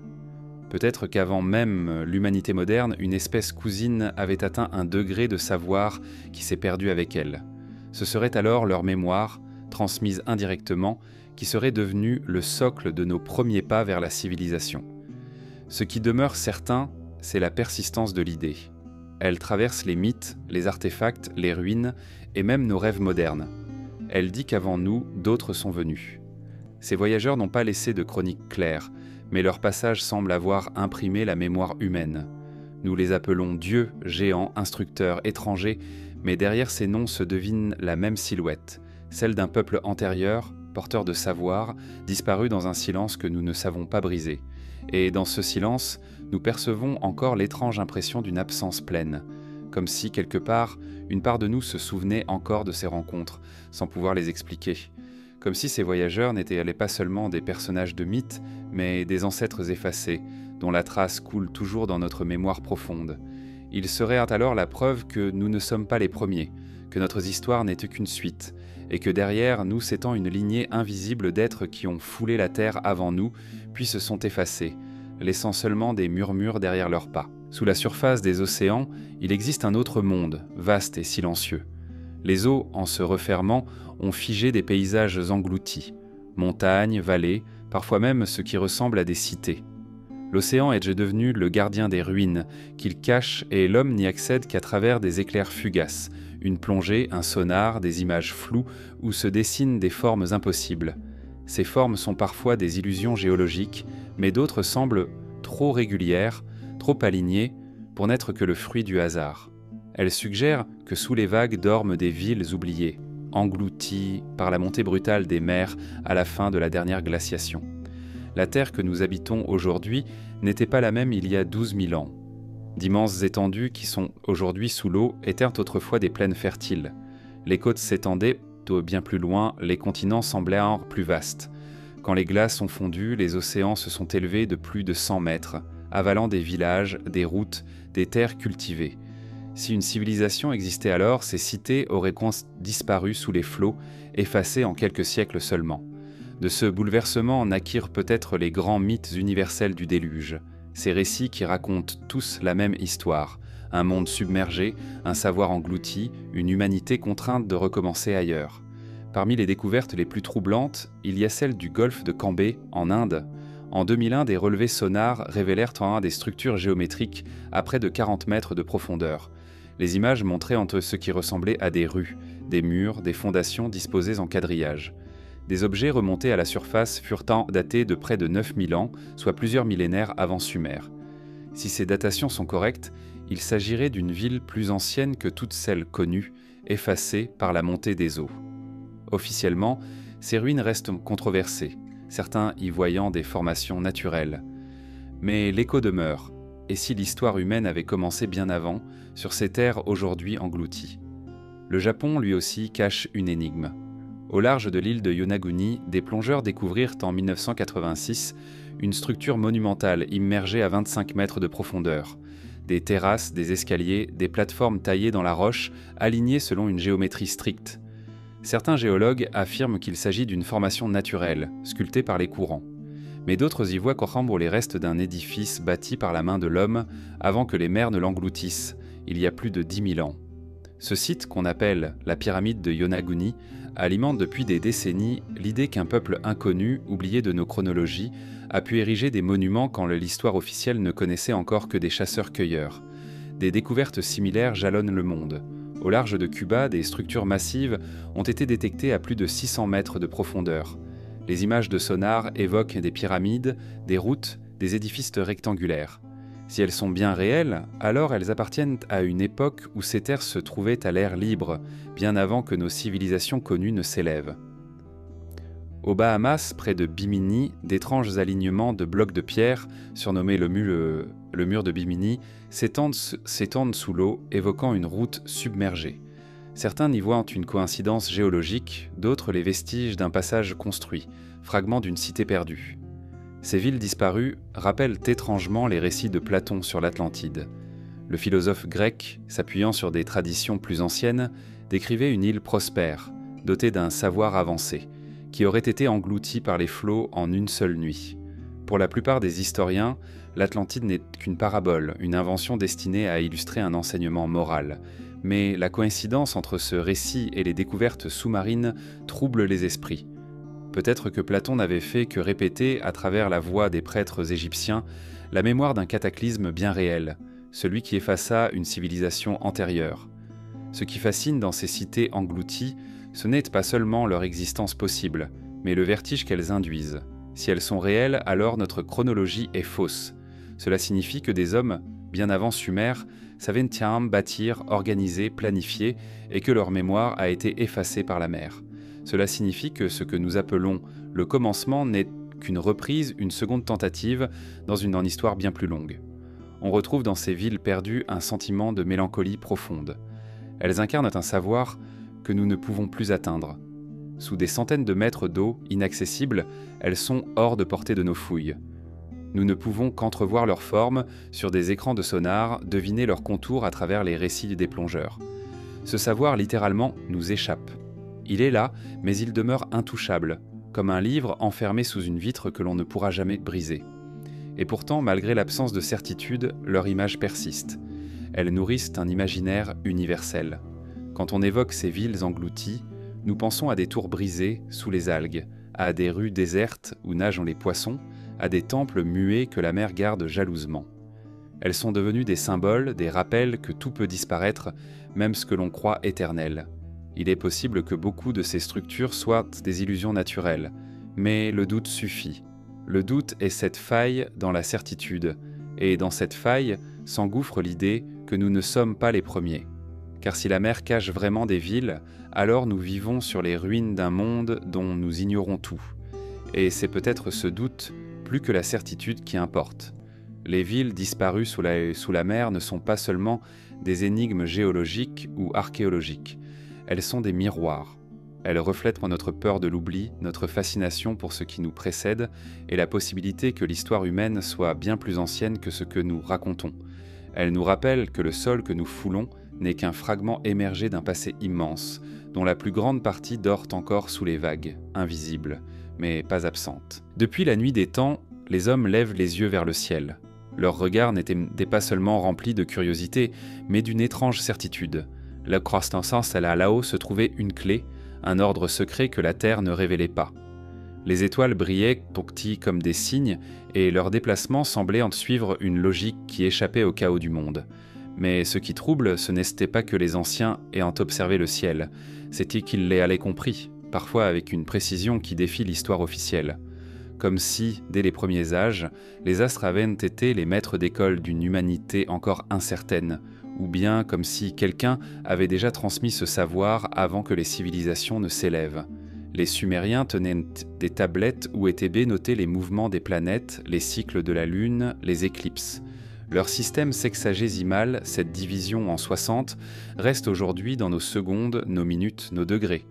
Peut-être qu'avant même l'humanité moderne, une espèce cousine avait atteint un degré de savoir qui s'est perdu avec elle. Ce serait alors leur mémoire, transmise indirectement, qui serait devenue le socle de nos premiers pas vers la civilisation. Ce qui demeure certain, c'est la persistance de l'idée. Elle traverse les mythes, les artefacts, les ruines et même nos rêves modernes. Elle dit qu'avant nous, d'autres sont venus. Ces voyageurs n'ont pas laissé de chronique claire, mais leur passage semble avoir imprimé la mémoire humaine. Nous les appelons dieux, géants, instructeurs, étrangers, mais derrière ces noms se devine la même silhouette, celle d'un peuple antérieur, porteur de savoir, disparu dans un silence que nous ne savons pas briser. Et dans ce silence, nous percevons encore l'étrange impression d'une absence pleine, comme si, quelque part, une part de nous se souvenait encore de ces rencontres, sans pouvoir les expliquer. Comme si ces voyageurs n'étaient pas seulement des personnages de mythes, mais des ancêtres effacés, dont la trace coule toujours dans notre mémoire profonde. Ils seraient alors la preuve que nous ne sommes pas les premiers, que notre histoire n'est qu'une suite, et que derrière nous s'étend une lignée invisible d'êtres qui ont foulé la terre avant nous, puis se sont effacés, laissant seulement des murmures derrière leurs pas. Sous la surface des océans, il existe un autre monde, vaste et silencieux. Les eaux, en se refermant, ont figé des paysages engloutis, montagnes, vallées, parfois même ce qui ressemble à des cités. L'océan est devenu le gardien des ruines, qu'il cache et l'homme n'y accède qu'à travers des éclairs fugaces, une plongée, un sonar, des images floues où se dessinent des formes impossibles. Ces formes sont parfois des illusions géologiques, mais d'autres semblent trop régulières, trop alignées, pour n'être que le fruit du hasard. Elles suggèrent que sous les vagues dorment des villes oubliées, englouties par la montée brutale des mers à la fin de la dernière glaciation. La terre que nous habitons aujourd'hui n'était pas la même il y a 12 000 ans. D'immenses étendues qui sont aujourd'hui sous l'eau étaient autrefois des plaines fertiles. Les côtes s'étendaient, bien plus loin, les continents semblaient alors plus vastes. Quand les glaces ont fondu, les océans se sont élevés de plus de 100 mètres, avalant des villages, des routes, des terres cultivées. Si une civilisation existait alors, ces cités auraient disparu sous les flots, effacées en quelques siècles seulement. De ce bouleversement naquirent peut-être les grands mythes universels du déluge, ces récits qui racontent tous la même histoire, un monde submergé, un savoir englouti, une humanité contrainte de recommencer ailleurs. Parmi les découvertes les plus troublantes, il y a celle du golfe de Cambay, en Inde. En 2001, des relevés sonars révélèrent des structures géométriques à près de 40 mètres de profondeur. Les images montraient entre ce qui ressemblait à des rues, des murs, des fondations disposées en quadrillage. Des objets remontés à la surface furent datés de près de 9000 ans, soit plusieurs millénaires avant Sumer. Si ces datations sont correctes, il s'agirait d'une ville plus ancienne que toutes celles connues, effacées par la montée des eaux. Officiellement, ces ruines restent controversées, certains y voyant des formations naturelles. Mais l'écho demeure. Et si l'histoire humaine avait commencé bien avant, sur ces terres aujourd'hui englouties? Le Japon, lui aussi, cache une énigme. Au large de l'île de Yonaguni, des plongeurs découvrirent en 1986 une structure monumentale immergée à 25 mètres de profondeur. Des terrasses, des escaliers, des plateformes taillées dans la roche, alignées selon une géométrie stricte. Certains géologues affirment qu'il s'agit d'une formation naturelle, sculptée par les courants. Mais d'autres y voient les restes d'un édifice bâti par la main de l'homme avant que les mers ne l'engloutissent, il y a plus de 10 000 ans. Ce site, qu'on appelle la pyramide de Yonaguni, alimente depuis des décennies l'idée qu'un peuple inconnu, oublié de nos chronologies, a pu ériger des monuments quand l'histoire officielle ne connaissait encore que des chasseurs-cueilleurs. Des découvertes similaires jalonnent le monde. Au large de Cuba, des structures massives ont été détectées à plus de 600 mètres de profondeur. Les images de sonar évoquent des pyramides, des routes, des édifices rectangulaires. Si elles sont bien réelles, alors elles appartiennent à une époque où ces terres se trouvaient à l'air libre, bien avant que nos civilisations connues ne s'élèvent. Aux Bahamas, près de Bimini, d'étranges alignements de blocs de pierre, surnommés le mur de Bimini, s'étendent sous l'eau, évoquant une route submergée. Certains y voient une coïncidence géologique, d'autres les vestiges d'un passage construit, fragment d'une cité perdue. Ces villes disparues rappellent étrangement les récits de Platon sur l'Atlantide. Le philosophe grec, s'appuyant sur des traditions plus anciennes, décrivait une île prospère, dotée d'un savoir avancé, qui aurait été engloutie par les flots en une seule nuit. Pour la plupart des historiens, l'Atlantide n'est qu'une parabole, une invention destinée à illustrer un enseignement moral. Mais la coïncidence entre ce récit et les découvertes sous-marines trouble les esprits. Peut-être que Platon n'avait fait que répéter, à travers la voix des prêtres égyptiens, la mémoire d'un cataclysme bien réel, celui qui effaça une civilisation antérieure. Ce qui fascine dans ces cités englouties, ce n'est pas seulement leur existence possible, mais le vertige qu'elles induisent. Si elles sont réelles, alors notre chronologie est fausse. Cela signifie que des hommes, bien avant Sumer, savaient bâtir, organiser, planifier, et que leur mémoire a été effacée par la mer. Cela signifie que ce que nous appelons le commencement n'est qu'une reprise, une seconde tentative dans une histoire bien plus longue. On retrouve dans ces villes perdues un sentiment de mélancolie profonde. Elles incarnent un savoir que nous ne pouvons plus atteindre. Sous des centaines de mètres d'eau inaccessibles, elles sont hors de portée de nos fouilles. Nous ne pouvons qu'entrevoir leur forme sur des écrans de sonar, deviner leurs contours à travers les récits des plongeurs. Ce savoir, littéralement, nous échappe. Il est là, mais il demeure intouchable, comme un livre enfermé sous une vitre que l'on ne pourra jamais briser. Et pourtant, malgré l'absence de certitude, leur image persiste. Elles nourrissent un imaginaire universel. Quand on évoque ces villes englouties, nous pensons à des tours brisées sous les algues, à des rues désertes où nagent les poissons, à des temples muets que la mer garde jalousement. Elles sont devenues des symboles, des rappels que tout peut disparaître, même ce que l'on croit éternel. Il est possible que beaucoup de ces structures soient des illusions naturelles, mais le doute suffit. Le doute est cette faille dans la certitude, et dans cette faille s'engouffre l'idée que nous ne sommes pas les premiers. Car si la mer cache vraiment des villes, alors nous vivons sur les ruines d'un monde dont nous ignorons tout. Et c'est peut-être ce doute, plus que la certitude, qui importe. Les villes disparues sous la mer ne sont pas seulement des énigmes géologiques ou archéologiques. Elles sont des miroirs. Elles reflètent notre peur de l'oubli, notre fascination pour ce qui nous précède et la possibilité que l'histoire humaine soit bien plus ancienne que ce que nous racontons. Elles nous rappellent que le sol que nous foulons n'est qu'un fragment émergé d'un passé immense, dont la plus grande partie dort encore sous les vagues, invisible, mais pas absente. Depuis la nuit des temps, les hommes lèvent les yeux vers le ciel. Leur regard n'était pas seulement rempli de curiosité, mais d'une étrange certitude. La croissance là-haut se trouvait une clé, un ordre secret que la Terre ne révélait pas. Les étoiles brillaient petits comme des cygnes, et leur déplacement semblait en suivre une logique qui échappait au chaos du monde. Mais ce qui trouble, ce n'était pas que les anciens ayant observé le ciel, c'était qu'ils l'aient compris, parfois avec une précision qui défie l'histoire officielle. Comme si, dès les premiers âges, les astres avaient été les maîtres d'école d'une humanité encore incertaine, ou bien comme si quelqu'un avait déjà transmis ce savoir avant que les civilisations ne s'élèvent. Les Sumériens tenaient des tablettes où étaient notés les mouvements des planètes, les cycles de la Lune, les éclipses. Leur système sexagésimal, cette division en 60, reste aujourd'hui dans nos secondes, nos minutes, nos degrés.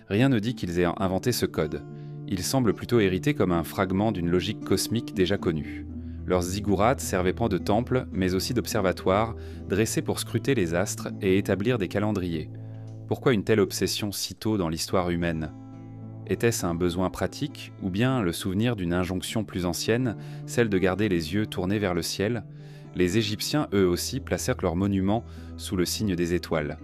Rien ne dit qu'ils aient inventé ce code. Il semble plutôt hérité comme un fragment d'une logique cosmique déjà connue. Leurs ziggourats servaient pas de temple, mais aussi d'observatoire, dressés pour scruter les astres et établir des calendriers. Pourquoi une telle obsession si tôt dans l'histoire humaine ? Était-ce un besoin pratique, ou bien le souvenir d'une injonction plus ancienne, celle de garder les yeux tournés vers le ciel ? Les Égyptiens, eux aussi, placèrent leurs monuments sous le signe des étoiles.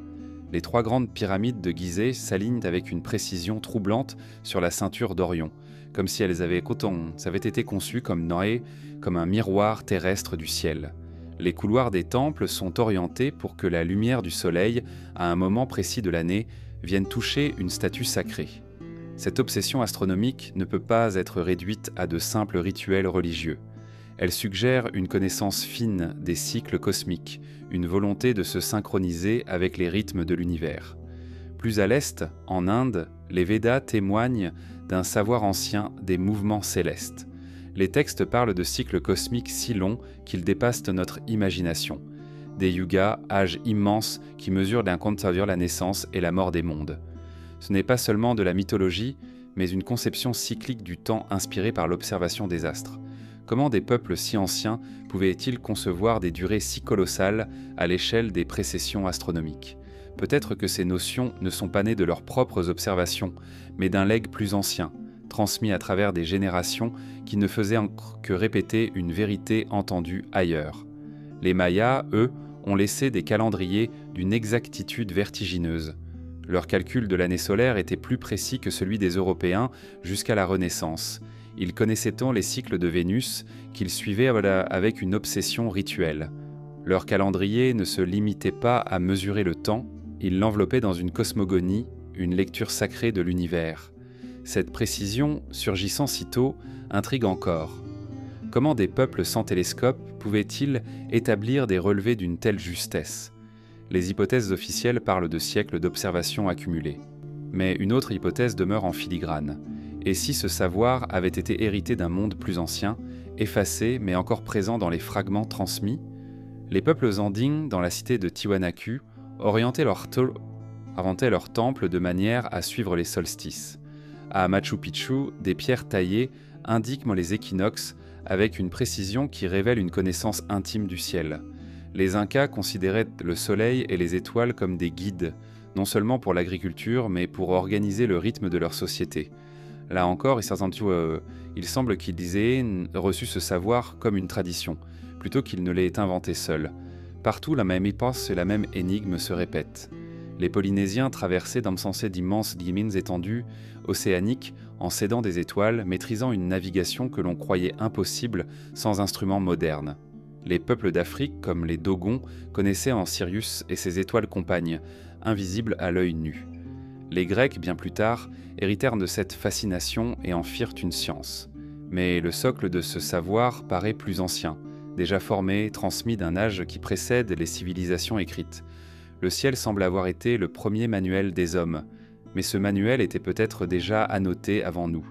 Les 3 grandes pyramides de Gizeh s'alignent avec une précision troublante sur la ceinture d'Orion, comme si elles avaient été conçues comme Noé, comme un miroir terrestre du ciel. Les couloirs des temples sont orientés pour que la lumière du soleil, à un moment précis de l'année, vienne toucher une statue sacrée. Cette obsession astronomique ne peut pas être réduite à de simples rituels religieux. Elle suggère une connaissance fine des cycles cosmiques, une volonté de se synchroniser avec les rythmes de l'univers. Plus à l'est, en Inde, les Védas témoignent d'un savoir ancien des mouvements célestes. Les textes parlent de cycles cosmiques si longs qu'ils dépassent notre imagination. Des yugas, âges immenses qui mesurent la naissance et la mort des mondes. Ce n'est pas seulement de la mythologie, mais une conception cyclique du temps inspirée par l'observation des astres. Comment des peuples si anciens pouvaient-ils concevoir des durées si colossales à l'échelle des précessions astronomiques ? Peut-être que ces notions ne sont pas nées de leurs propres observations, mais d'un legs plus ancien, transmis à travers des générations qui ne faisaient que répéter une vérité entendue ailleurs. Les Mayas, eux, ont laissé des calendriers d'une exactitude vertigineuse. Leur calcul de l'année solaire était plus précis que celui des Européens jusqu'à la Renaissance. Ils connaissaient tant les cycles de Vénus qu'ils suivaient avec une obsession rituelle. Leur calendrier ne se limitait pas à mesurer le temps, il l'enveloppait dans une cosmogonie, une lecture sacrée de l'univers. Cette précision, surgissant si tôt, intrigue encore. Comment des peuples sans télescope pouvaient-ils établir des relevés d'une telle justesse ? Les hypothèses officielles parlent de siècles d'observations accumulées. Mais une autre hypothèse demeure en filigrane. Et si ce savoir avait été hérité d'un monde plus ancien, effacé mais encore présent dans les fragments transmis, les peuples andins dans la cité de Tiwanaku orientaient leur temple de manière à suivre les solstices. À Machu Picchu, des pierres taillées indiquent les équinoxes avec une précision qui révèle une connaissance intime du ciel. Les Incas considéraient le soleil et les étoiles comme des guides, non seulement pour l'agriculture, mais pour organiser le rythme de leur société. Là encore, il semble qu'ils aient reçu ce savoir comme une tradition, plutôt qu'ils ne l'aient inventé seuls. Partout, la même éposse et la même énigme se répètent. Les Polynésiens traversaient d'immenses limines étendues, océaniques, en s'aidant des étoiles, maîtrisant une navigation que l'on croyait impossible sans instruments modernes. Les peuples d'Afrique, comme les Dogons, connaissaient en Sirius et ses étoiles compagnes, invisibles à l'œil nu. Les Grecs, bien plus tard, héritèrent de cette fascination et en firent une science. Mais le socle de ce savoir paraît plus ancien, déjà formé, transmis d'un âge qui précède les civilisations écrites. Le ciel semble avoir été le premier manuel des hommes, mais ce manuel était peut-être déjà annoté avant nous.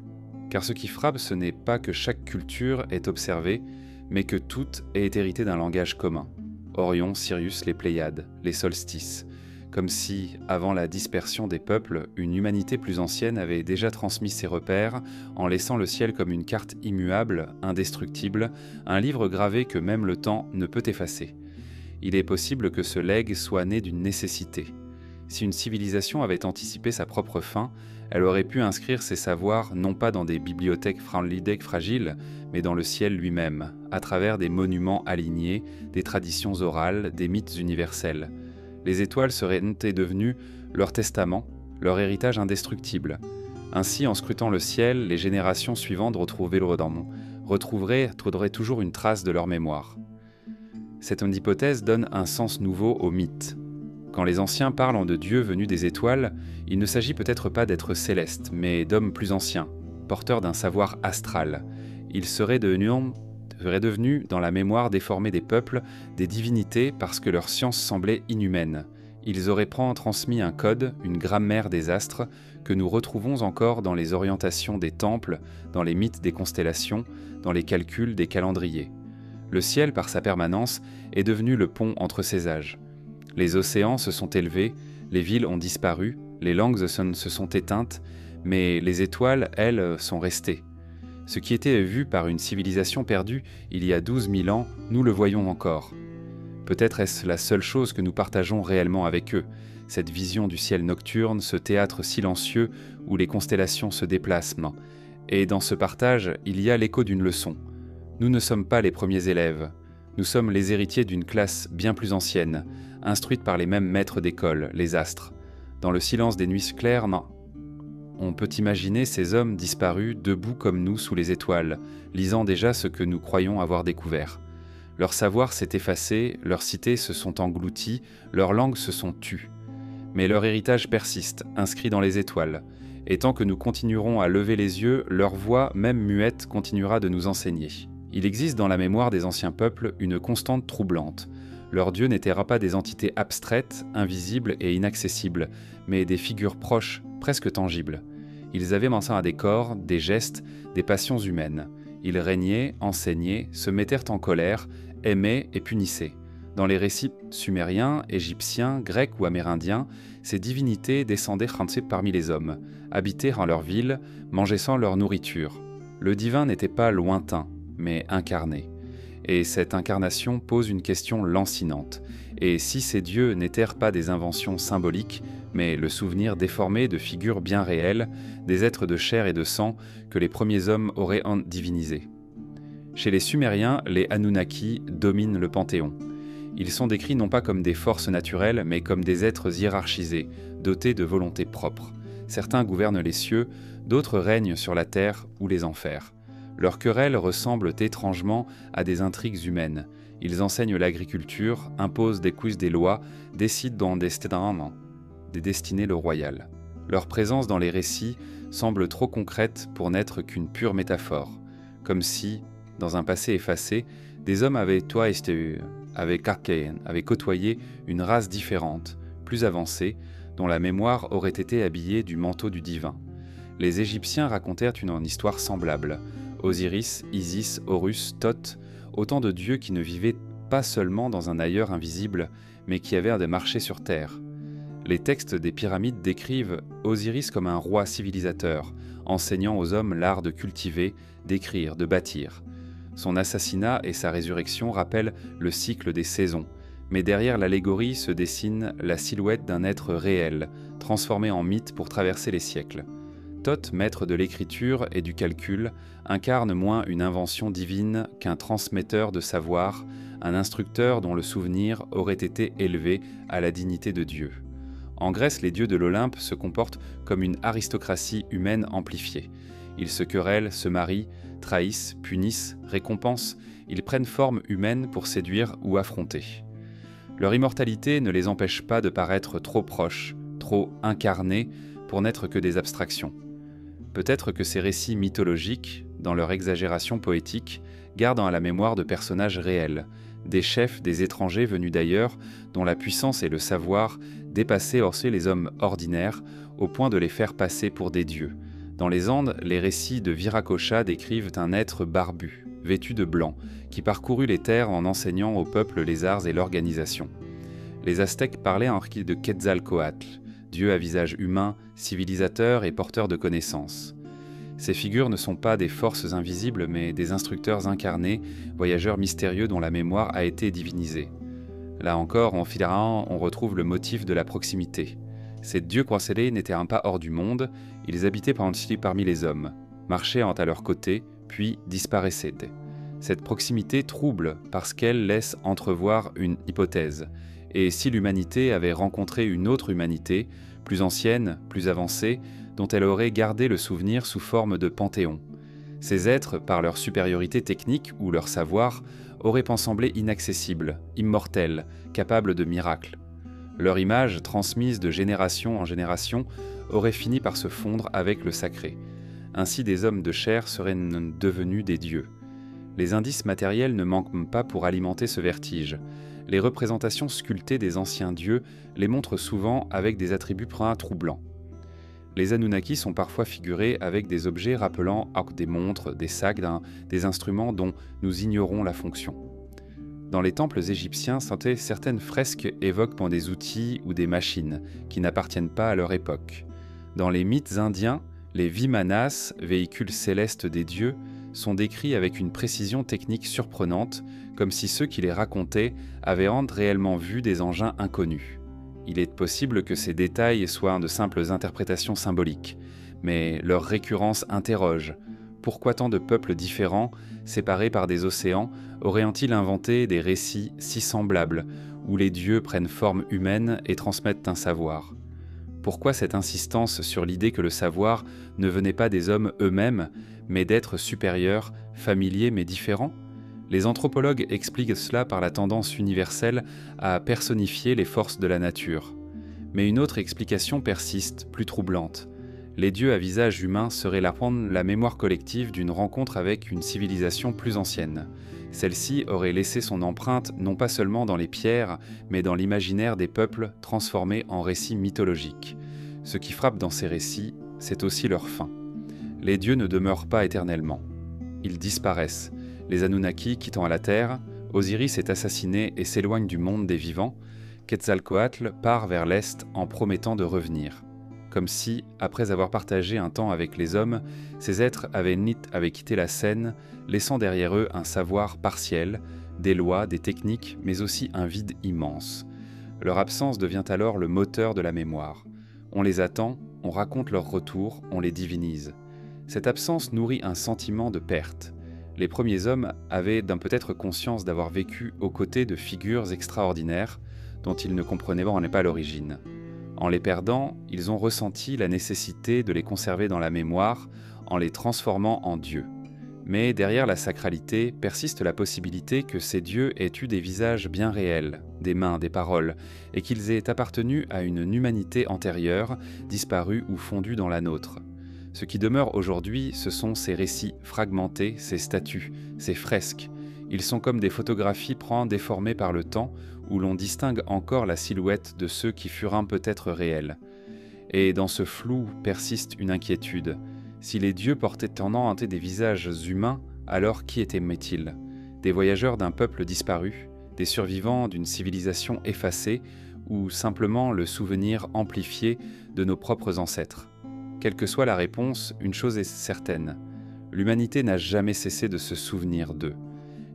Car ce qui frappe, ce n'est pas que chaque culture est observée, mais que toute est héritée d'un langage commun. Orion, Sirius, les Pléiades, les solstices. Comme si, avant la dispersion des peuples, une humanité plus ancienne avait déjà transmis ses repères en laissant le ciel comme une carte immuable, indestructible, un livre gravé que même le temps ne peut effacer. Il est possible que ce legs soit né d'une nécessité. Si une civilisation avait anticipé sa propre fin, elle aurait pu inscrire ses savoirs non pas dans des bibliothèques fragiles, mais dans le ciel lui-même, à travers des monuments alignés, des traditions orales, des mythes universels. Les étoiles seraient devenues leur testament, leur héritage indestructible. Ainsi, en scrutant le ciel, les générations suivantes retrouveraient toujours une trace de leur mémoire. Cette hypothèse donne un sens nouveau au mythe. Quand les anciens parlent de dieux venus des étoiles, il ne s'agit peut-être pas d'êtres célestes, mais d'hommes plus anciens, porteurs d'un savoir astral. Ils seraient devenus, dans la mémoire déformée des peuples, des divinités parce que leur science semblait inhumaine. Ils auraient transmis un code, une grammaire des astres, que nous retrouvons encore dans les orientations des temples, dans les mythes des constellations, dans les calculs des calendriers. Le ciel, par sa permanence, est devenu le pont entre ces âges. Les océans se sont élevés, les villes ont disparu, les langues se sont éteintes, mais les étoiles, elles, sont restées. Ce qui était vu par une civilisation perdue il y a 12 000 ans, nous le voyons encore. Peut-être est-ce la seule chose que nous partageons réellement avec eux, cette vision du ciel nocturne, ce théâtre silencieux où les constellations se déplacent. Et dans ce partage, il y a l'écho d'une leçon. Nous ne sommes pas les premiers élèves. Nous sommes les héritiers d'une classe bien plus ancienne, instruite par les mêmes maîtres d'école, les astres. Dans le silence des nuits claires, on peut imaginer ces hommes disparus, debout comme nous sous les étoiles, lisant déjà ce que nous croyons avoir découvert. Leur savoir s'est effacé, leurs cités se sont englouties, leurs langues se sont tues. Mais leur héritage persiste, inscrit dans les étoiles. Et tant que nous continuerons à lever les yeux, leur voix, même muette, continuera de nous enseigner. Il existe dans la mémoire des anciens peuples une constante troublante. Leurs dieux n'étaient pas des entités abstraites, invisibles et inaccessibles, mais des figures proches, presque tangibles. Ils avaient maintenant des corps, des gestes, des passions humaines. Ils régnaient, enseignaient, se mettèrent en colère, aimaient et punissaient. Dans les récits sumériens, égyptiens, grecs ou amérindiens, ces divinités descendaient parmi les hommes, habitaient en leur ville, mangeaient sans leur nourriture. Le divin n'était pas lointain, mais incarné. Et cette incarnation pose une question lancinante. Et si ces dieux n'étaient pas des inventions symboliques, mais le souvenir déformé de figures bien réelles, des êtres de chair et de sang que les premiers hommes auraient divinisés. Chez les Sumériens, les Anunnaki dominent le panthéon. Ils sont décrits non pas comme des forces naturelles, mais comme des êtres hiérarchisés, dotés de volonté propre. Certains gouvernent les cieux, d'autres règnent sur la terre ou les enfers. Leurs querelles ressemblent étrangement à des intrigues humaines. Ils enseignent l'agriculture, imposent des lois, décident des destinées le royal. Leur présence dans les récits semble trop concrète pour n'être qu'une pure métaphore, comme si, dans un passé effacé, des hommes avaient côtoyé une race différente, plus avancée, dont la mémoire aurait été habillée du manteau du divin. Les Égyptiens racontèrent une histoire semblable. Osiris, Isis, Horus, Thoth, autant de dieux qui ne vivaient pas seulement dans un ailleurs invisible, mais qui avaient marché sur terre. Les textes des pyramides décrivent Osiris comme un roi civilisateur, enseignant aux hommes l'art de cultiver, d'écrire, de bâtir. Son assassinat et sa résurrection rappellent le cycle des saisons, mais derrière l'allégorie se dessine la silhouette d'un être réel, transformé en mythe pour traverser les siècles. Thoth, maître de l'écriture et du calcul, incarne moins une invention divine qu'un transmetteur de savoir, un instructeur dont le souvenir aurait été élevé à la dignité de Dieu. En Grèce, les dieux de l'Olympe se comportent comme une aristocratie humaine amplifiée. Ils se querellent, se marient, trahissent, punissent, récompensent, ils prennent forme humaine pour séduire ou affronter. Leur immortalité ne les empêche pas de paraître trop proches, trop incarnés pour n'être que des abstractions. Peut-être que ces récits mythologiques, dans leur exagération poétique, gardent à la mémoire de personnages réels, des chefs, des étrangers venus d'ailleurs, dont la puissance et le savoir dépassaient aussi les hommes ordinaires, au point de les faire passer pour des dieux. Dans les Andes, les récits de Viracocha décrivent un être barbu, vêtu de blanc, qui parcourut les terres en enseignant au peuple les arts et l'organisation. Les Aztèques parlaient en de Quetzalcoatl, dieu à visage humain, civilisateur et porteur de connaissances. Ces figures ne sont pas des forces invisibles, mais des instructeurs incarnés, voyageurs mystérieux dont la mémoire a été divinisée. Là encore, en Pharaon, on retrouve le motif de la proximité. Ces dieux croisés n'étaient pas hors du monde, ils habitaient parmi les hommes, marchaient à leur côté, puis disparaissaient. Cette proximité trouble parce qu'elle laisse entrevoir une hypothèse. Et si l'humanité avait rencontré une autre humanité, plus ancienne, plus avancée, dont elle aurait gardé le souvenir sous forme de panthéon. Ces êtres, par leur supériorité technique ou leur savoir, auraient semblé inaccessibles, immortels, capables de miracles. Leur image, transmise de génération en génération, aurait fini par se fondre avec le sacré. Ainsi des hommes de chair seraient devenus des dieux. Les indices matériels ne manquent pas pour alimenter ce vertige. les représentations sculptées des anciens dieux les montrent souvent avec des attributs bruns troublants. Les Anunnaki sont parfois figurés avec des objets rappelant des montres, des sacs, des instruments dont nous ignorons la fonction. Dans les temples égyptiens, certaines fresques évoquent des outils ou des machines qui n'appartiennent pas à leur époque. Dans les mythes indiens, les Vimanas, véhicules célestes des dieux, sont décrits avec une précision technique surprenante, comme si ceux qui les racontaient avaient réellement vu des engins inconnus. Il est possible que ces détails soient de simples interprétations symboliques, mais leur récurrence interroge. Pourquoi tant de peuples différents, séparés par des océans, auraient-ils inventé des récits si semblables, où les dieux prennent forme humaine et transmettent un savoir ? Pourquoi cette insistance sur l'idée que le savoir ne venait pas des hommes eux-mêmes, mais d'êtres supérieurs, familiers mais différents ? Les anthropologues expliquent cela par la tendance universelle à personnifier les forces de la nature. Mais une autre explication persiste, plus troublante. Les dieux à visage humain seraient la mémoire collective d'une rencontre avec une civilisation plus ancienne. Celle-ci aurait laissé son empreinte non pas seulement dans les pierres, mais dans l'imaginaire des peuples transformés en récits mythologiques. Ce qui frappe dans ces récits, c'est aussi leur fin. Les dieux ne demeurent pas éternellement. Ils disparaissent. Les Anunnaki quittant la Terre, Osiris est assassiné et s'éloigne du monde des vivants. Quetzalcoatl part vers l'Est en promettant de revenir. Comme si, après avoir partagé un temps avec les hommes, ces êtres avaient quitté la scène, laissant derrière eux un savoir partiel, des lois, des techniques, mais aussi un vide immense. Leur absence devient alors le moteur de la mémoire. On les attend, on raconte leur retour, on les divinise. Cette absence nourrit un sentiment de perte. Les premiers hommes avaient peut-être conscience d'avoir vécu aux côtés de figures extraordinaires dont ils ne comprenaient pas l'origine. En les perdant, ils ont ressenti la nécessité de les conserver dans la mémoire en les transformant en dieux. Mais derrière la sacralité persiste la possibilité que ces dieux aient eu des visages bien réels, des mains, des paroles, et qu'ils aient appartenu à une humanité antérieure, disparue ou fondue dans la nôtre. Ce qui demeure aujourd'hui, ce sont ces récits fragmentés, ces statues, ces fresques. Ils sont comme des photographies déformées par le temps, où l'on distingue encore la silhouette de ceux qui furent peut-être réels. Et dans ce flou persiste une inquiétude. Si les dieux portaient en des visages humains, alors qui étaient-ils ? Des voyageurs d'un peuple disparu, des survivants d'une civilisation effacée, ou simplement le souvenir amplifié de nos propres ancêtres ? Quelle que soit la réponse, une chose est certaine, l'humanité n'a jamais cessé de se souvenir d'eux.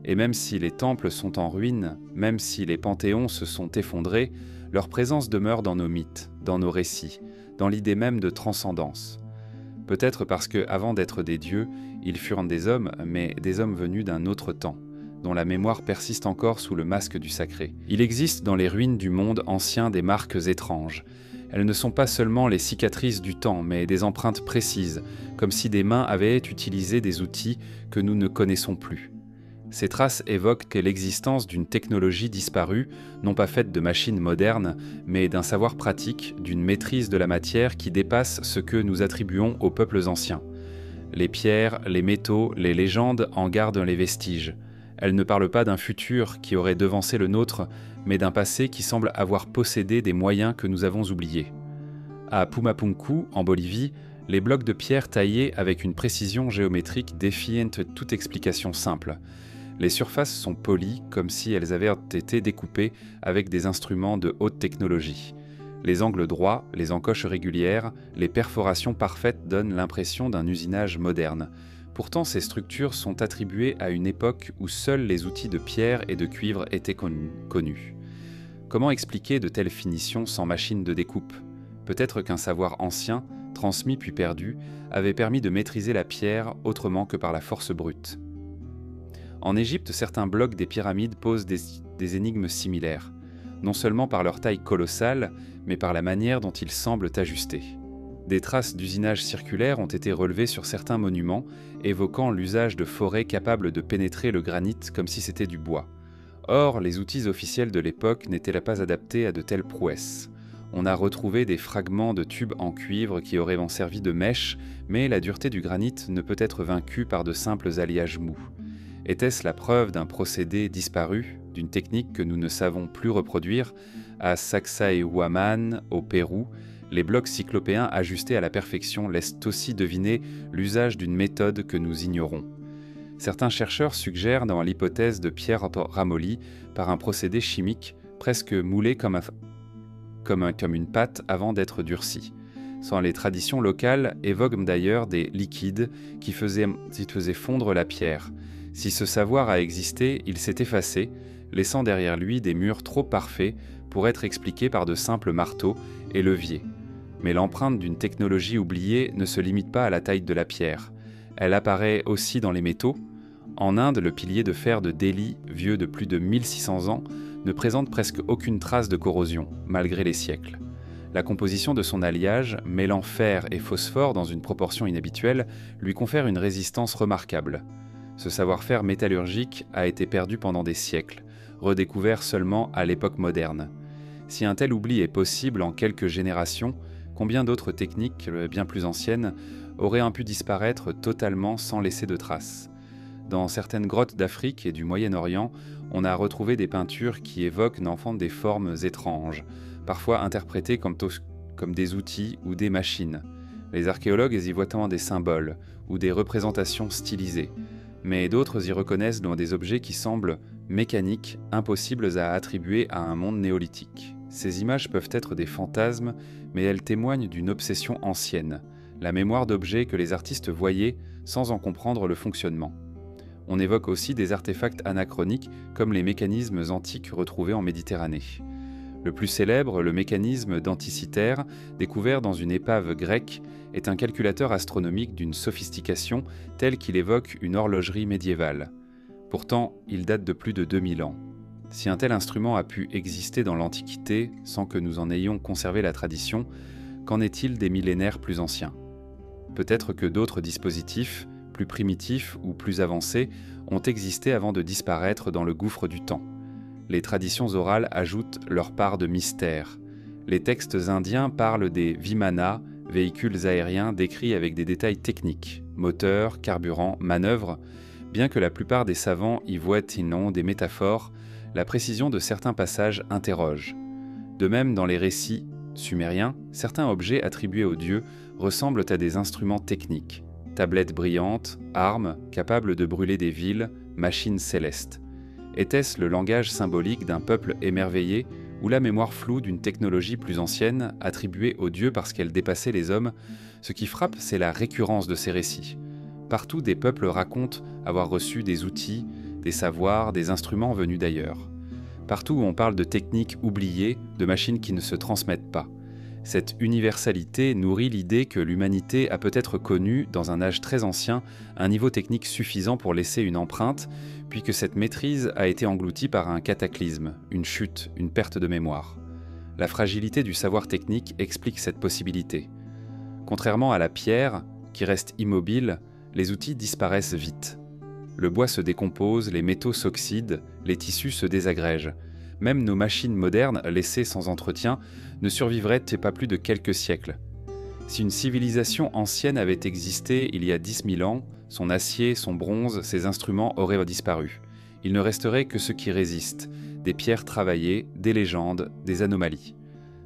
Et même si les temples sont en ruine, même si les panthéons se sont effondrés, leur présence demeure dans nos mythes, dans nos récits, dans l'idée même de transcendance. Peut-être parce que, avant d'être des dieux, ils furent des hommes, mais des hommes venus d'un autre temps, dont la mémoire persiste encore sous le masque du sacré. Il existe dans les ruines du monde ancien des marques étranges. Elles ne sont pas seulement les cicatrices du temps, mais des empreintes précises, comme si des mains avaient utilisé des outils que nous ne connaissons plus. Ces traces évoquent l'existence d'une technologie disparue, non pas faite de machines modernes, mais d'un savoir pratique, d'une maîtrise de la matière qui dépasse ce que nous attribuons aux peuples anciens. Les pierres, les métaux, les légendes en gardent les vestiges. Elles ne parlent pas d'un futur qui aurait devancé le nôtre, mais d'un passé qui semble avoir possédé des moyens que nous avons oubliés. À Pumapunku, en Bolivie, les blocs de pierre taillés avec une précision géométrique défient toute explication simple. Les surfaces sont polies comme si elles avaient été découpées avec des instruments de haute technologie. Les angles droits, les encoches régulières, les perforations parfaites donnent l'impression d'un usinage moderne. Pourtant, ces structures sont attribuées à une époque où seuls les outils de pierre et de cuivre étaient connus. Comment expliquer de telles finitions sans machine de découpe ? Peut-être qu'un savoir ancien, transmis puis perdu, avait permis de maîtriser la pierre autrement que par la force brute. En Égypte, certains blocs des pyramides posent des énigmes similaires, non seulement par leur taille colossale, mais par la manière dont ils semblent ajustés. Des traces d'usinage circulaire ont été relevées sur certains monuments, évoquant l'usage de forêts capables de pénétrer le granit comme si c'était du bois. Or, les outils officiels de l'époque n'étaient pas adaptés à de telles prouesses. On a retrouvé des fragments de tubes en cuivre qui auraient servi de mèche, mais la dureté du granit ne peut être vaincue par de simples alliages mous. Était-ce la preuve d'un procédé disparu, d'une technique que nous ne savons plus reproduire, à Sacsayhuaman, au Pérou, les blocs cyclopéens ajustés à la perfection laissent aussi deviner l'usage d'une méthode que nous ignorons. Certains chercheurs suggèrent dans l'hypothèse de Pierre Ramolli par un procédé chimique presque moulé comme une pâte avant d'être durci. Sans les traditions locales évoquent d'ailleurs des liquides qui faisaient fondre la pierre. Si ce savoir a existé, il s'est effacé, laissant derrière lui des murs trop parfaits pour être expliqués par de simples marteaux et leviers. Mais l'empreinte d'une technologie oubliée ne se limite pas à la taille de la pierre. Elle apparaît aussi dans les métaux. En Inde, le pilier de fer de Delhi, vieux de plus de 1600 ans, ne présente presque aucune trace de corrosion, malgré les siècles. La composition de son alliage, mêlant fer et phosphore dans une proportion inhabituelle, lui confère une résistance remarquable. Ce savoir-faire métallurgique a été perdu pendant des siècles, redécouvert seulement à l'époque moderne. Si un tel oubli est possible en quelques générations, combien d'autres techniques, bien plus anciennes, auraient pu disparaître totalement sans laisser de traces ? Dans certaines grottes d'Afrique et du Moyen-Orient, on a retrouvé des peintures qui évoquent d'enfants des formes étranges, parfois interprétées comme des outils ou des machines. Les archéologues y voient des symboles ou des représentations stylisées, mais d'autres y reconnaissent des objets qui semblent mécaniques, impossibles à attribuer à un monde néolithique. Ces images peuvent être des fantasmes, mais elles témoignent d'une obsession ancienne, la mémoire d'objets que les artistes voyaient sans en comprendre le fonctionnement. On évoque aussi des artefacts anachroniques comme les mécanismes antiques retrouvés en Méditerranée. Le plus célèbre, le mécanisme d'Anticythère, découvert dans une épave grecque, est un calculateur astronomique d'une sophistication telle qu'il évoque une horlogerie médiévale. Pourtant, il date de plus de 2000 ans. Si un tel instrument a pu exister dans l'Antiquité sans que nous en ayons conservé la tradition, qu'en est-il des millénaires plus anciens ? Peut-être que d'autres dispositifs, plus primitifs ou plus avancés, ont existé avant de disparaître dans le gouffre du temps. Les traditions orales ajoutent leur part de mystère. Les textes indiens parlent des vimanas, véhicules aériens décrits avec des détails techniques, moteurs, carburants, manœuvres. Bien que la plupart des savants y voient sinon des métaphores, la précision de certains passages interroge. De même, dans les récits sumériens, certains objets attribués aux dieux ressemblent à des instruments techniques. Tablettes brillantes, armes, capables de brûler des villes, machines célestes. Était-ce le langage symbolique d'un peuple émerveillé ou la mémoire floue d'une technologie plus ancienne, attribuée aux dieux parce qu'elle dépassait les hommes ? Ce qui frappe, c'est la récurrence de ces récits. Partout, des peuples racontent avoir reçu des outils, des savoirs, des instruments venus d'ailleurs. Partout, on parle de techniques oubliées, de machines qui ne se transmettent pas. Cette universalité nourrit l'idée que l'humanité a peut-être connu, dans un âge très ancien, un niveau technique suffisant pour laisser une empreinte, puis que cette maîtrise a été engloutie par un cataclysme, une chute, une perte de mémoire. La fragilité du savoir technique explique cette possibilité. Contrairement à la pierre, qui reste immobile, les outils disparaissent vite. Le bois se décompose, les métaux s'oxydent, les tissus se désagrègent. Même nos machines modernes, laissées sans entretien, ne survivraient pas plus de quelques siècles. Si une civilisation ancienne avait existé il y a 10 000 ans, son acier, son bronze, ses instruments auraient disparu. Il ne resterait que ce qui résiste, des pierres travaillées, des légendes, des anomalies.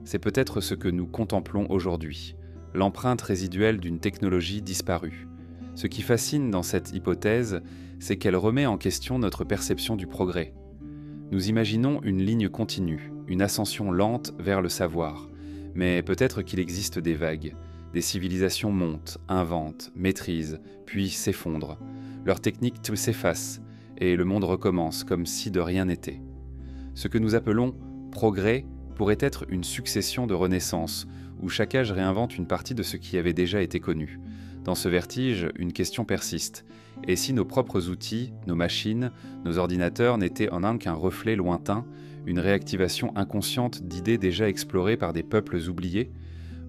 C'est peut-être ce que nous contemplons aujourd'hui, l'empreinte résiduelle d'une technologie disparue. Ce qui fascine dans cette hypothèse, c'est qu'elle remet en question notre perception du progrès. Nous imaginons une ligne continue, une ascension lente vers le savoir, mais peut-être qu'il existe des vagues. Des civilisations montent, inventent, maîtrisent, puis s'effondrent. Leurs techniques s'effacent, et le monde recommence comme si de rien n'était. Ce que nous appelons progrès pourrait être une succession de renaissances, où chaque âge réinvente une partie de ce qui avait déjà été connu. Dans ce vertige, une question persiste. Et si nos propres outils, nos machines, nos ordinateurs n'étaient en un qu'un reflet lointain, une réactivation inconsciente d'idées déjà explorées par des peuples oubliés,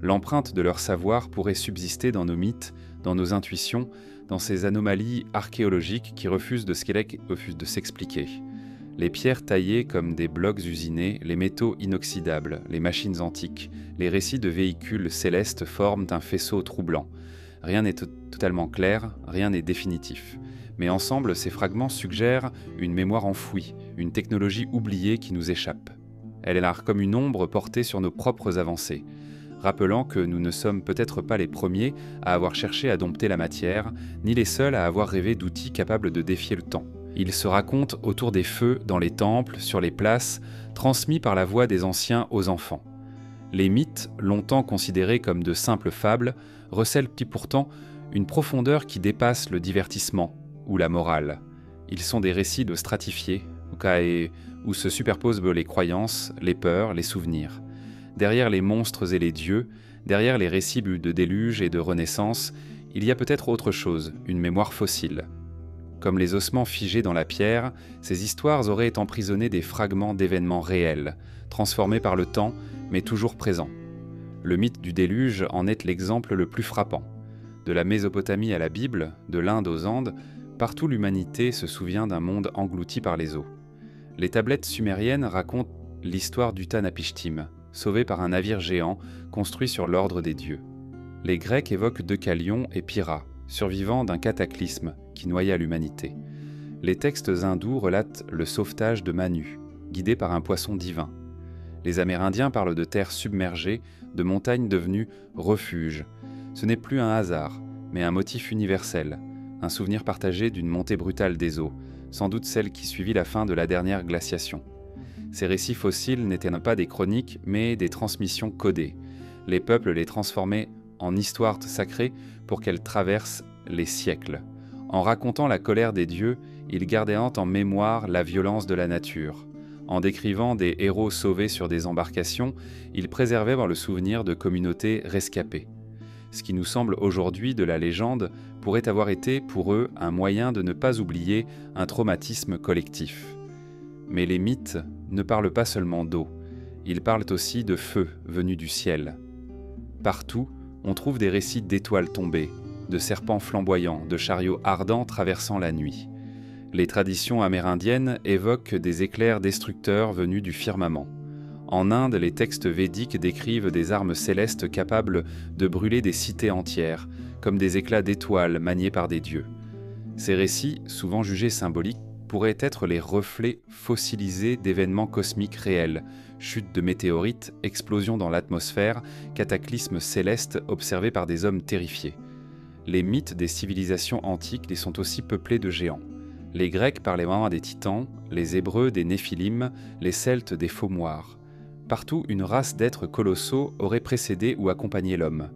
l'empreinte de leur savoir pourrait subsister dans nos mythes, dans nos intuitions, dans ces anomalies archéologiques qui refusent de s'expliquer. Les pierres taillées comme des blocs usinés, les métaux inoxydables, les machines antiques, les récits de véhicules célestes forment un faisceau troublant. Rien n'est totalement clair, rien n'est définitif. Mais ensemble, ces fragments suggèrent une mémoire enfouie, une technologie oubliée qui nous échappe. Elle est là comme une ombre portée sur nos propres avancées, rappelant que nous ne sommes peut-être pas les premiers à avoir cherché à dompter la matière, ni les seuls à avoir rêvé d'outils capables de défier le temps. Ils se racontent autour des feux, dans les temples, sur les places, transmis par la voix des anciens aux enfants. Les mythes, longtemps considérés comme de simples fables, recèlent pourtant une profondeur qui dépasse le divertissement ou la morale. Ils sont des récits de stratifiés, où se superposent les croyances, les peurs, les souvenirs. Derrière les monstres et les dieux, derrière les récits de déluge et de renaissance, il y a peut-être autre chose, une mémoire fossile. Comme les ossements figés dans la pierre, ces histoires auraient emprisonné des fragments d'événements réels, transformés par le temps, mais toujours présents. Le mythe du déluge en est l'exemple le plus frappant. De la Mésopotamie à la Bible, de l'Inde aux Andes, partout l'humanité se souvient d'un monde englouti par les eaux. Les tablettes sumériennes racontent l'histoire d'Utanapishtim, sauvé par un navire géant construit sur l'ordre des dieux. Les Grecs évoquent Deucalion et Pyrrha, survivants d'un cataclysme qui noya l'humanité. Les textes hindous relatent le sauvetage de Manu, guidé par un poisson divin. Les Amérindiens parlent de terres submergées, de montagnes devenues refuges. Ce n'est plus un hasard, mais un motif universel, un souvenir partagé d'une montée brutale des eaux, sans doute celle qui suivit la fin de la dernière glaciation. Ces récits fossiles n'étaient pas des chroniques, mais des transmissions codées. Les peuples les transformaient en histoires sacrées pour qu'elles traversent les siècles. En racontant la colère des dieux, ils gardaient en mémoire la violence de la nature. En décrivant des héros sauvés sur des embarcations, ils préservaient le souvenir de communautés rescapées. Ce qui nous semble aujourd'hui de la légende pourrait avoir été pour eux un moyen de ne pas oublier un traumatisme collectif. Mais les mythes ne parlent pas seulement d'eau, ils parlent aussi de feu venu du ciel. Partout, on trouve des récits d'étoiles tombées, de serpents flamboyants, de chariots ardents traversant la nuit. Les traditions amérindiennes évoquent des éclairs destructeurs venus du firmament. En Inde, les textes védiques décrivent des armes célestes capables de brûler des cités entières, comme des éclats d'étoiles maniés par des dieux. Ces récits, souvent jugés symboliques, pourraient être les reflets fossilisés d'événements cosmiques réels, chutes de météorites, explosions dans l'atmosphère, cataclysmes célestes observés par des hommes terrifiés. Les mythes des civilisations antiques les sont aussi peuplés de géants. Les Grecs parlaient des titans, les Hébreux des Néphilim, les Celtes des Faumoirs. Partout, une race d'êtres colossaux aurait précédé ou accompagné l'homme.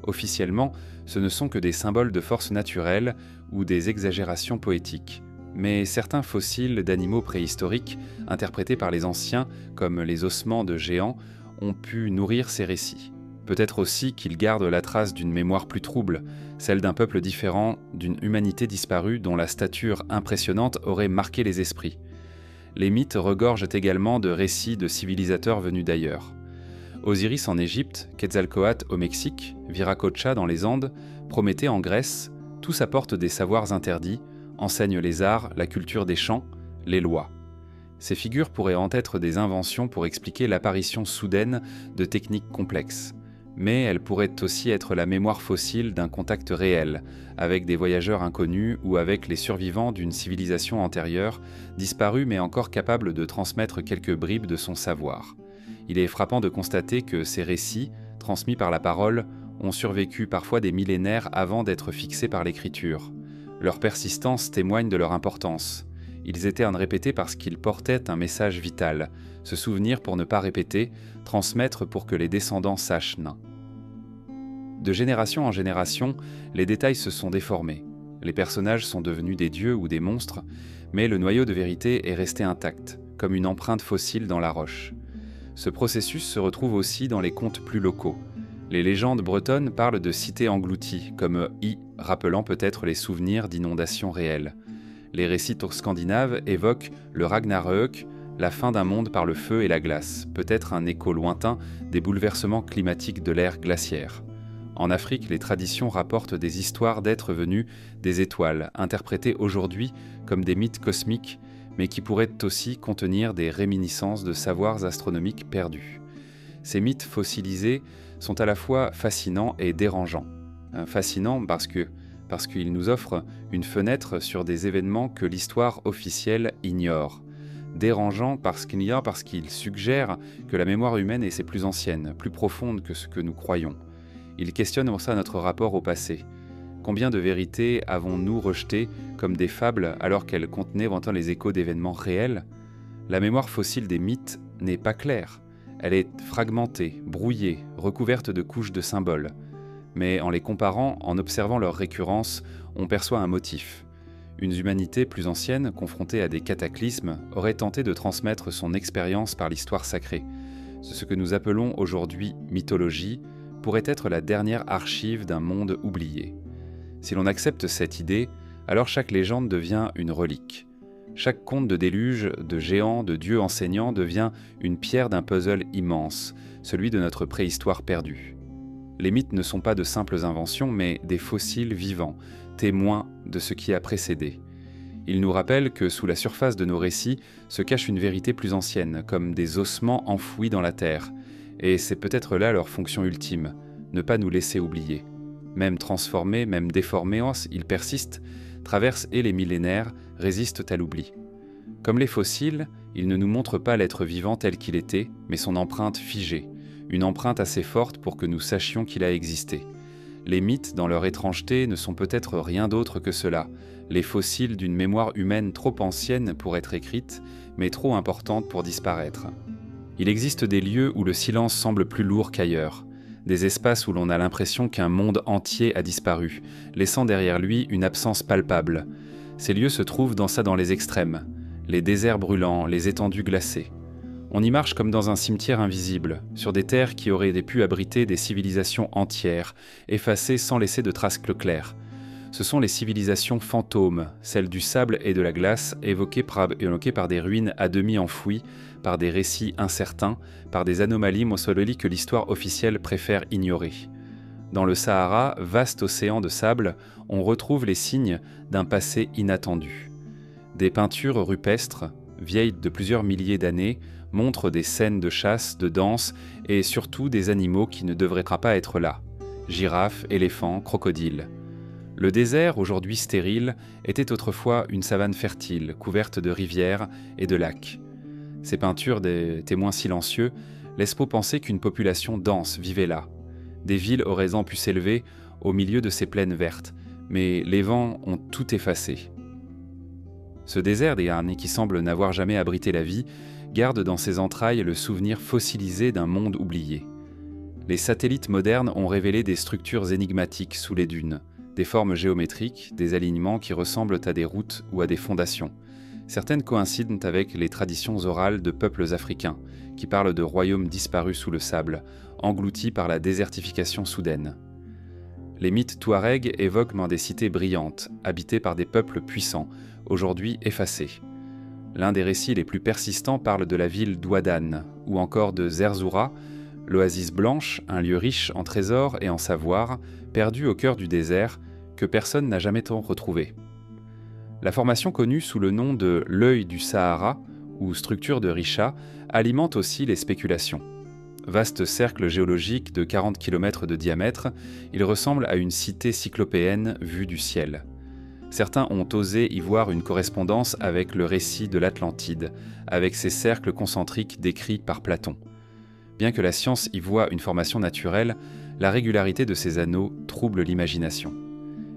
Officiellement, ce ne sont que des symboles de force naturelle ou des exagérations poétiques. Mais certains fossiles d'animaux préhistoriques, interprétés par les anciens comme les ossements de géants, ont pu nourrir ces récits. Peut-être aussi qu'ils gardent la trace d'une mémoire plus trouble, celle d'un peuple différent, d'une humanité disparue dont la stature impressionnante aurait marqué les esprits. Les mythes regorgent également de récits de civilisateurs venus d'ailleurs. Osiris en Égypte, Quetzalcoatl au Mexique, Viracocha dans les Andes, Prométhée en Grèce, tous apportent des savoirs interdits, enseignent les arts, la culture des chants, les lois. Ces figures pourraient être des inventions pour expliquer l'apparition soudaine de techniques complexes. Mais elles pourraient aussi être la mémoire fossile d'un contact réel, avec des voyageurs inconnus ou avec les survivants d'une civilisation antérieure, disparue mais encore capable de transmettre quelques bribes de son savoir. Il est frappant de constater que ces récits, transmis par la parole, ont survécu parfois des millénaires avant d'être fixés par l'écriture. Leur persistance témoigne de leur importance. Ils étaient répétés parce qu'ils portaient un message vital, se souvenir pour ne pas répéter, transmettre pour que les descendants sachent nain. De génération en génération, les détails se sont déformés. Les personnages sont devenus des dieux ou des monstres, mais le noyau de vérité est resté intact, comme une empreinte fossile dans la roche. Ce processus se retrouve aussi dans les contes plus locaux. Les légendes bretonnes parlent de cités englouties, comme rappelant peut-être les souvenirs d'inondations réelles. Les récits scandinaves évoquent le Ragnarök, la fin d'un monde par le feu et la glace, peut-être un écho lointain des bouleversements climatiques de l'ère glaciaire. En Afrique, les traditions rapportent des histoires d'êtres venus des étoiles, interprétés aujourd'hui comme des mythes cosmiques, mais qui pourraient aussi contenir des réminiscences de savoirs astronomiques perdus. Ces mythes fossilisés sont à la fois fascinants et dérangeants. Fascinants parce parce qu'il nous offre une fenêtre sur des événements que l'histoire officielle ignore. Dérangeant parce qu'il suggère que la mémoire humaine est ses plus ancienne, plus profonde que ce que nous croyons. Il questionne pour ça notre rapport au passé. Combien de vérités avons-nous rejetées comme des fables alors qu'elles contenaient pourtant les échos d'événements réels? La mémoire fossile des mythes n'est pas claire. Elle est fragmentée, brouillée, recouverte de couches de symboles. Mais en les comparant, en observant leur récurrence, on perçoit un motif. Une humanité plus ancienne, confrontée à des cataclysmes, aurait tenté de transmettre son expérience par l'histoire sacrée. Ce que nous appelons aujourd'hui mythologie pourrait être la dernière archive d'un monde oublié. Si l'on accepte cette idée, alors chaque légende devient une relique. Chaque conte de déluge, de géants, de dieux enseignants devient une pierre d'un puzzle immense, celui de notre préhistoire perdue. Les mythes ne sont pas de simples inventions, mais des fossiles vivants, témoins de ce qui a précédé. Ils nous rappellent que sous la surface de nos récits se cache une vérité plus ancienne, comme des ossements enfouis dans la terre. Et c'est peut-être là leur fonction ultime, ne pas nous laisser oublier. Même transformés, même déformés, ils persistent, traversent et les millénaires, résistent à l'oubli. Comme les fossiles, ils ne nous montrent pas l'être vivant tel qu'il était, mais son empreinte figée, une empreinte assez forte pour que nous sachions qu'il a existé. Les mythes, dans leur étrangeté, ne sont peut-être rien d'autre que cela, les fossiles d'une mémoire humaine trop ancienne pour être écrite, mais trop importante pour disparaître. Il existe des lieux où le silence semble plus lourd qu'ailleurs, des espaces où l'on a l'impression qu'un monde entier a disparu, laissant derrière lui une absence palpable. Ces lieux se trouvent dans les extrêmes, les déserts brûlants, les étendues glacées. On y marche comme dans un cimetière invisible, sur des terres qui auraient pu abriter des civilisations entières, effacées sans laisser de traces claires. Ce sont les civilisations fantômes, celles du sable et de la glace, évoquées par des ruines à demi enfouies, par des récits incertains, par des anomalies monsololies que l'histoire officielle préfère ignorer. Dans le Sahara, vaste océan de sable, on retrouve les signes d'un passé inattendu. Des peintures rupestres, vieilles de plusieurs milliers d'années, montrent des scènes de chasse, de danse et surtout des animaux qui ne devraient pas être là. Girafes, éléphants, crocodiles. Le désert, aujourd'hui stérile, était autrefois une savane fertile, couverte de rivières et de lacs. Ces peintures des témoins silencieux laissent penser qu'une population dense vivait là. Des villes auraient pu s'élever au milieu de ces plaines vertes, mais les vents ont tout effacé. Ce désert qui semble n'avoir jamais abrité la vie, garde dans ses entrailles le souvenir fossilisé d'un monde oublié. Les satellites modernes ont révélé des structures énigmatiques sous les dunes, des formes géométriques, des alignements qui ressemblent à des routes ou à des fondations. Certaines coïncident avec les traditions orales de peuples africains, qui parlent de royaumes disparus sous le sable, engloutis par la désertification soudaine. Les mythes touaregs évoquent des cités brillantes, habitées par des peuples puissants, aujourd'hui effacés. L'un des récits les plus persistants parle de la ville d'Ouadane, ou encore de Zerzoura, l'oasis blanche, un lieu riche en trésors et en savoir, perdu au cœur du désert, que personne n'a jamais retrouvé. La formation connue sous le nom de l'œil du Sahara, ou structure de Richa, alimente aussi les spéculations. Vaste cercle géologique de 40 km de diamètre, il ressemble à une cité cyclopéenne vue du ciel. Certains ont osé y voir une correspondance avec le récit de l'Atlantide, avec ses cercles concentriques décrits par Platon. Bien que la science y voie une formation naturelle, la régularité de ces anneaux trouble l'imagination.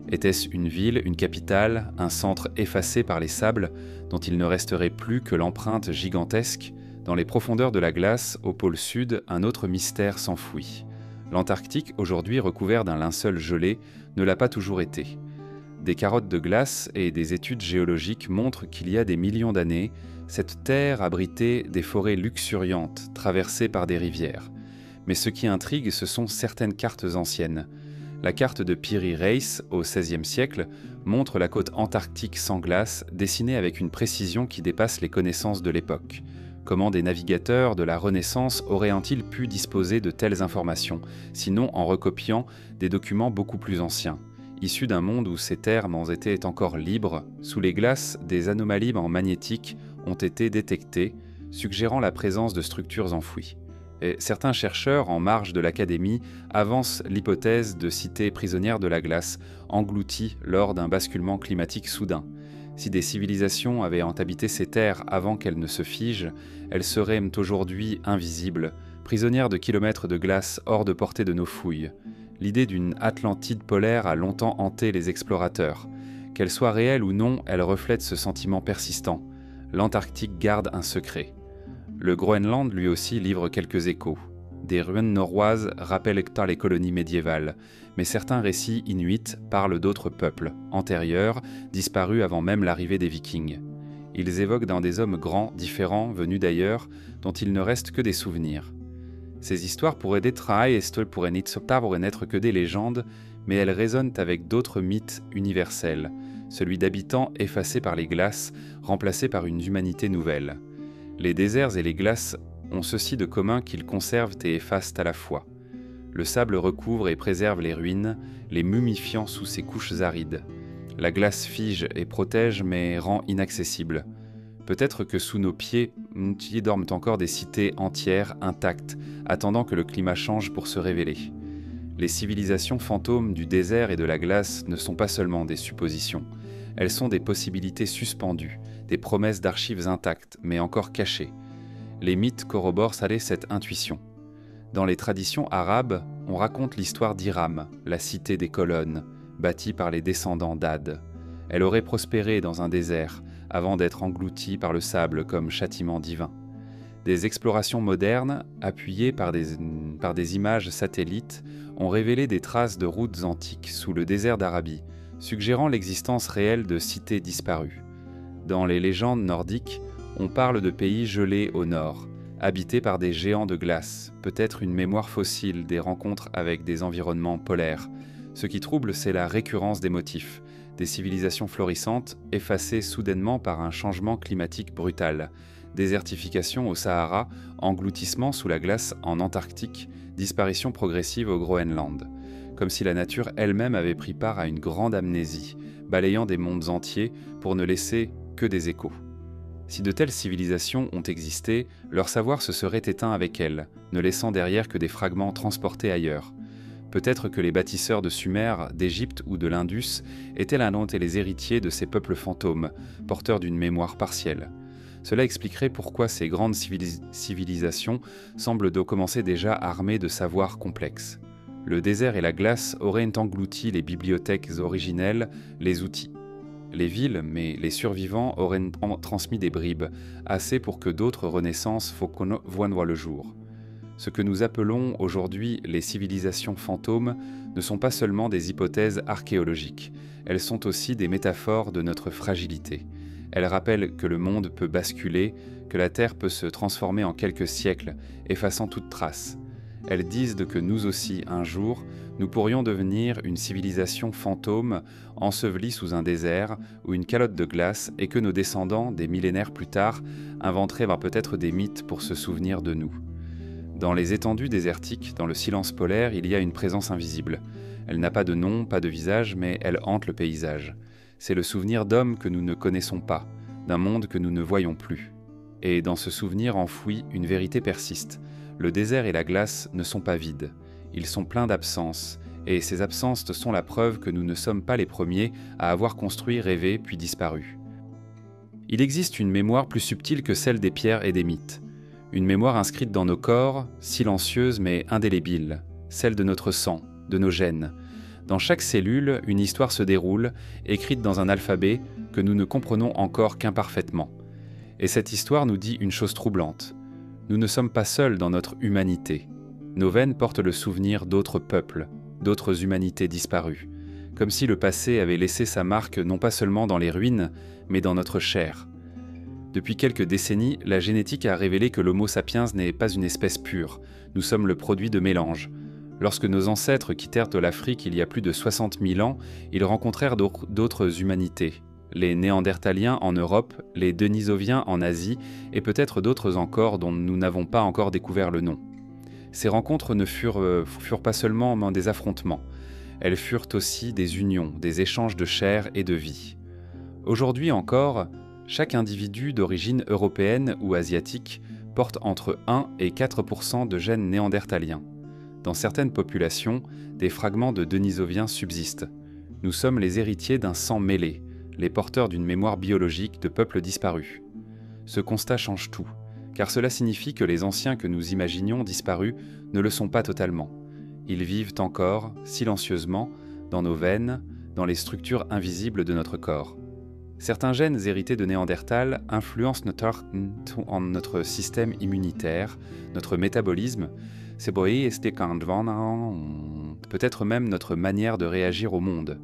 Était-ce une ville, une capitale, un centre effacé par les sables, dont il ne resterait plus que l'empreinte gigantesque? Dans les profondeurs de la glace, au pôle sud, un autre mystère s'enfouit. L'Antarctique, aujourd'hui recouvert d'un linceul gelé, ne l'a pas toujours été. Des carottes de glace et des études géologiques montrent qu'il y a des millions d'années, cette terre abritait des forêts luxuriantes, traversées par des rivières. Mais ce qui intrigue, ce sont certaines cartes anciennes. La carte de Piri Reis, au XVIe siècle, montre la côte antarctique sans glace, dessinée avec une précision qui dépasse les connaissances de l'époque. Comment des navigateurs de la Renaissance auraient-ils pu disposer de telles informations, sinon en recopiant des documents beaucoup plus anciens? Issus d'un monde où ces terres étaient encore libres, sous les glaces, des anomalies magnétiques ont été détectées, suggérant la présence de structures enfouies. Et certains chercheurs en marge de l'académie avancent l'hypothèse de cités prisonnières de la glace, englouties lors d'un basculement climatique soudain. Si des civilisations avaient habité ces terres avant qu'elles ne se figent, elles seraient aujourd'hui invisibles, prisonnières de kilomètres de glace hors de portée de nos fouilles. L'idée d'une Atlantide polaire a longtemps hanté les explorateurs. Qu'elle soit réelle ou non, elle reflète ce sentiment persistant. L'Antarctique garde un secret. Le Groenland, lui aussi, livre quelques échos. Des ruines norroises rappellent les colonies médiévales, mais certains récits inuits parlent d'autres peuples, antérieurs, disparus avant même l'arrivée des Vikings. Ils évoquent dans des hommes grands, différents, venus d'ailleurs, dont il ne reste que des souvenirs. Ces histoires pourraient pourraient n'être que des légendes, mais elles résonnent avec d'autres mythes universels, celui d'habitants effacés par les glaces, remplacés par une humanité nouvelle. Les déserts et les glaces ont ceci de commun qu'ils conservent et effacent à la fois. Le sable recouvre et préserve les ruines, les mumifiant sous ses couches arides. La glace fige et protège mais rend inaccessible. Peut-être que sous nos pieds dorment encore des cités entières, intactes, attendant que le climat change pour se révéler. Les civilisations fantômes du désert et de la glace ne sont pas seulement des suppositions. Elles sont des possibilités suspendues, des promesses d'archives intactes, mais encore cachées. Les mythes corroborent cette intuition. Dans les traditions arabes, on raconte l'histoire d'Iram, la cité des colonnes, bâtie par les descendants d'Ad. Elle aurait prospéré dans un désert, avant d'être engloutie par le sable comme châtiment divin. Des explorations modernes, appuyées par des images satellites, ont révélé des traces de routes antiques sous le désert d'Arabie, suggérant l'existence réelle de cités disparues. Dans les légendes nordiques, on parle de pays gelés au nord, habités par des géants de glace, peut-être une mémoire fossile des rencontres avec des environnements polaires. Ce qui trouble, c'est la récurrence des motifs, des civilisations florissantes effacées soudainement par un changement climatique brutal, désertification au Sahara, engloutissement sous la glace en Antarctique, disparition progressive au Groenland. Comme si la nature elle-même avait pris part à une grande amnésie, balayant des mondes entiers pour ne laisser que des échos. Si de telles civilisations ont existé, leur savoir se serait éteint avec elles, ne laissant derrière que des fragments transportés ailleurs. Peut-être que les bâtisseurs de Sumer, d'Égypte ou de l'Indus étaient les héritiers de ces peuples fantômes, porteurs d'une mémoire partielle. Cela expliquerait pourquoi ces grandes civilisations semblent commencer déjà armées de savoirs complexes. Le désert et la glace auraient englouti les bibliothèques originelles, les outils. Les villes, mais les survivants auraient transmis des bribes, assez pour que d'autres renaissances voient le jour. Ce que nous appelons aujourd'hui les civilisations fantômes ne sont pas seulement des hypothèses archéologiques, elles sont aussi des métaphores de notre fragilité. Elles rappellent que le monde peut basculer, que la Terre peut se transformer en quelques siècles, effaçant toute trace. Elles disent que nous aussi, un jour, nous pourrions devenir une civilisation fantôme ensevelie sous un désert ou une calotte de glace et que nos descendants, des millénaires plus tard, inventeraient peut-être des mythes pour se souvenir de nous. Dans les étendues désertiques, dans le silence polaire, il y a une présence invisible. Elle n'a pas de nom, pas de visage, mais elle hante le paysage. C'est le souvenir d'hommes que nous ne connaissons pas, d'un monde que nous ne voyons plus. Et dans ce souvenir enfoui, une vérité persiste. Le désert et la glace ne sont pas vides. Ils sont pleins d'absences, et ces absences sont la preuve que nous ne sommes pas les premiers à avoir construit, rêvé, puis disparu. Il existe une mémoire plus subtile que celle des pierres et des mythes. Une mémoire inscrite dans nos corps, silencieuse mais indélébile, celle de notre sang, de nos gènes. Dans chaque cellule, une histoire se déroule, écrite dans un alphabet que nous ne comprenons encore qu'imparfaitement. Et cette histoire nous dit une chose troublante. Nous ne sommes pas seuls dans notre humanité. Nos veines portent le souvenir d'autres peuples, d'autres humanités disparues, comme si le passé avait laissé sa marque non pas seulement dans les ruines, mais dans notre chair. Depuis quelques décennies, la génétique a révélé que l'Homo sapiens n'est pas une espèce pure. Nous sommes le produit de mélanges. Lorsque nos ancêtres quittèrent l'Afrique il y a plus de 60 000 ans, ils rencontrèrent d'autres humanités. Les Néandertaliens en Europe, les Denisoviens en Asie et peut-être d'autres encore dont nous n'avons pas encore découvert le nom. Ces rencontres ne furent pas seulement des affrontements, elles furent aussi des unions, des échanges de chair et de vie. Aujourd'hui encore, chaque individu d'origine européenne ou asiatique portent entre 1 et 4% de gènes néandertaliens. Dans certaines populations, des fragments de denisoviens subsistent. Nous sommes les héritiers d'un sang mêlé, les porteurs d'une mémoire biologique de peuples disparus. Ce constat change tout, car cela signifie que les anciens que nous imaginions disparus ne le sont pas totalement. Ils vivent encore, silencieusement, dans nos veines, dans les structures invisibles de notre corps. Certains gènes hérités de Néandertal influencent notre système immunitaire, notre métabolisme, peut-être même notre manière de réagir au monde.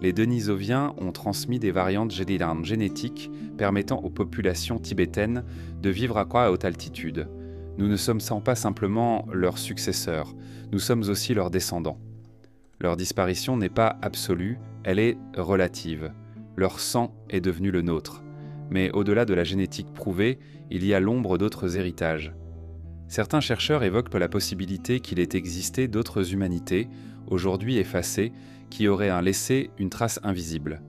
Les Denisoviens ont transmis des variantes génétiques permettant aux populations tibétaines de vivre à haute altitude. Nous ne sommes pas simplement leurs successeurs, nous sommes aussi leurs descendants. Leur disparition n'est pas absolue, elle est relative. Leur sang est devenu le nôtre. Mais au-delà de la génétique prouvée, il y a l'ombre d'autres héritages. Certains chercheurs évoquent la possibilité qu'il ait existé d'autres humanités, aujourd'hui effacées, qui auraient laissé une trace invisible.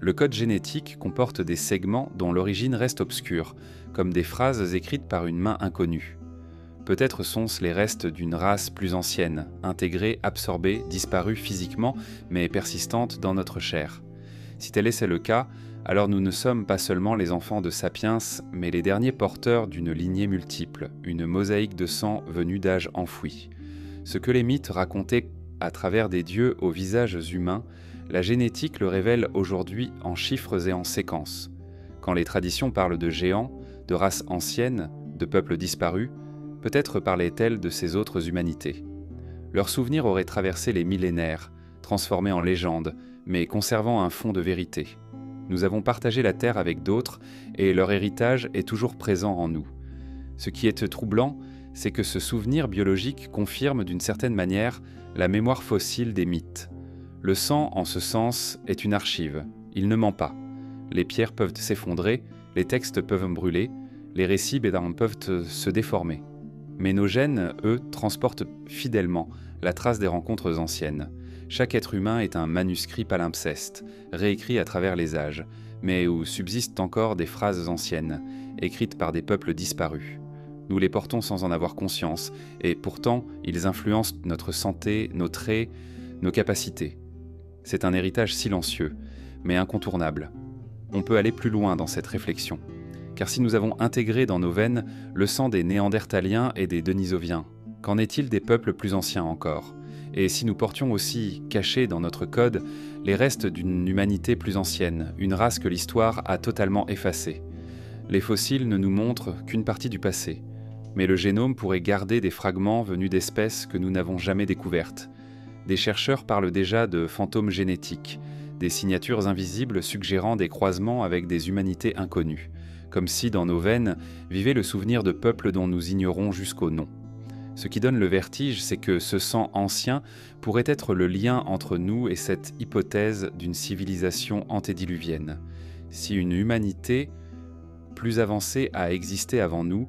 Le code génétique comporte des segments dont l'origine reste obscure, comme des phrases écrites par une main inconnue. Peut-être sont-ce les restes d'une race plus ancienne, intégrée, absorbée, disparue physiquement, mais persistante dans notre chair. Si tel est le cas, alors nous ne sommes pas seulement les enfants de Sapiens, mais les derniers porteurs d'une lignée multiple, une mosaïque de sang venue d'âges enfouis. Ce que les mythes racontaient à travers des dieux aux visages humains, la génétique le révèle aujourd'hui en chiffres et en séquences. Quand les traditions parlent de géants, de races anciennes, de peuples disparus, peut-être parlaient-elles de ces autres humanités. Leurs souvenirs auraient traversé les millénaires, transformés en légendes, mais conservant un fond de vérité. Nous avons partagé la Terre avec d'autres, et leur héritage est toujours présent en nous. Ce qui est troublant, c'est que ce souvenir biologique confirme d'une certaine manière la mémoire fossile des mythes. Le sang, en ce sens, est une archive. Il ne ment pas. Les pierres peuvent s'effondrer, les textes peuvent brûler, les récits peuvent se déformer. Mais nos gènes, eux, transportent fidèlement la trace des rencontres anciennes. Chaque être humain est un manuscrit palimpseste, réécrit à travers les âges, mais où subsistent encore des phrases anciennes, écrites par des peuples disparus. Nous les portons sans en avoir conscience, et pourtant, ils influencent notre santé, nos traits, nos capacités. C'est un héritage silencieux, mais incontournable. On peut aller plus loin dans cette réflexion. Car si nous avons intégré dans nos veines le sang des Néandertaliens et des Denisoviens, qu'en est-il des peuples plus anciens encore ? Et si nous portions aussi, cachés dans notre code, les restes d'une humanité plus ancienne, une race que l'histoire a totalement effacée ? Les fossiles ne nous montrent qu'une partie du passé, mais le génome pourrait garder des fragments venus d'espèces que nous n'avons jamais découvertes. Des chercheurs parlent déjà de fantômes génétiques, des signatures invisibles suggérant des croisements avec des humanités inconnues, comme si dans nos veines vivait le souvenir de peuples dont nous ignorons jusqu'au nom. Ce qui donne le vertige, c'est que ce sang ancien pourrait être le lien entre nous et cette hypothèse d'une civilisation antédiluvienne. Si une humanité plus avancée a existé avant nous,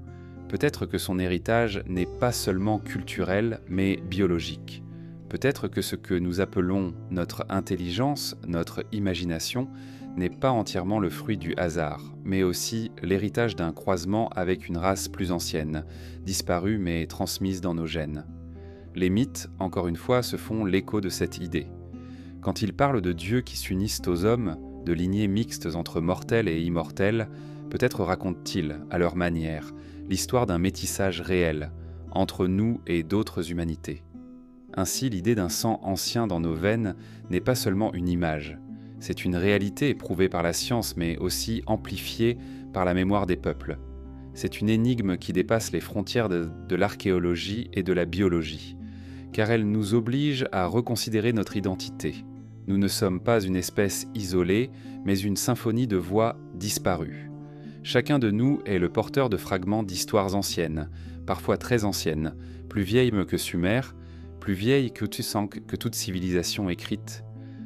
peut-être que son héritage n'est pas seulement culturel, mais biologique. Peut-être que ce que nous appelons notre intelligence, notre imagination, n'est pas entièrement le fruit du hasard, mais aussi l'héritage d'un croisement avec une race plus ancienne, disparue mais transmise dans nos gènes. Les mythes, encore une fois, se font l'écho de cette idée. Quand ils parlent de dieux qui s'unissent aux hommes, de lignées mixtes entre mortels et immortels, peut-être racontent-ils, à leur manière, l'histoire d'un métissage réel, entre nous et d'autres humanités. Ainsi, l'idée d'un sang ancien dans nos veines n'est pas seulement une image. C'est une réalité éprouvée par la science, mais aussi amplifiée par la mémoire des peuples. C'est une énigme qui dépasse les frontières de l'archéologie et de la biologie, car elle nous oblige à reconsidérer notre identité. Nous ne sommes pas une espèce isolée, mais une symphonie de voix disparues. Chacun de nous est le porteur de fragments d'histoires anciennes, parfois très anciennes, plus vieilles que Sumer, plus vieilles que toute civilisation écrite.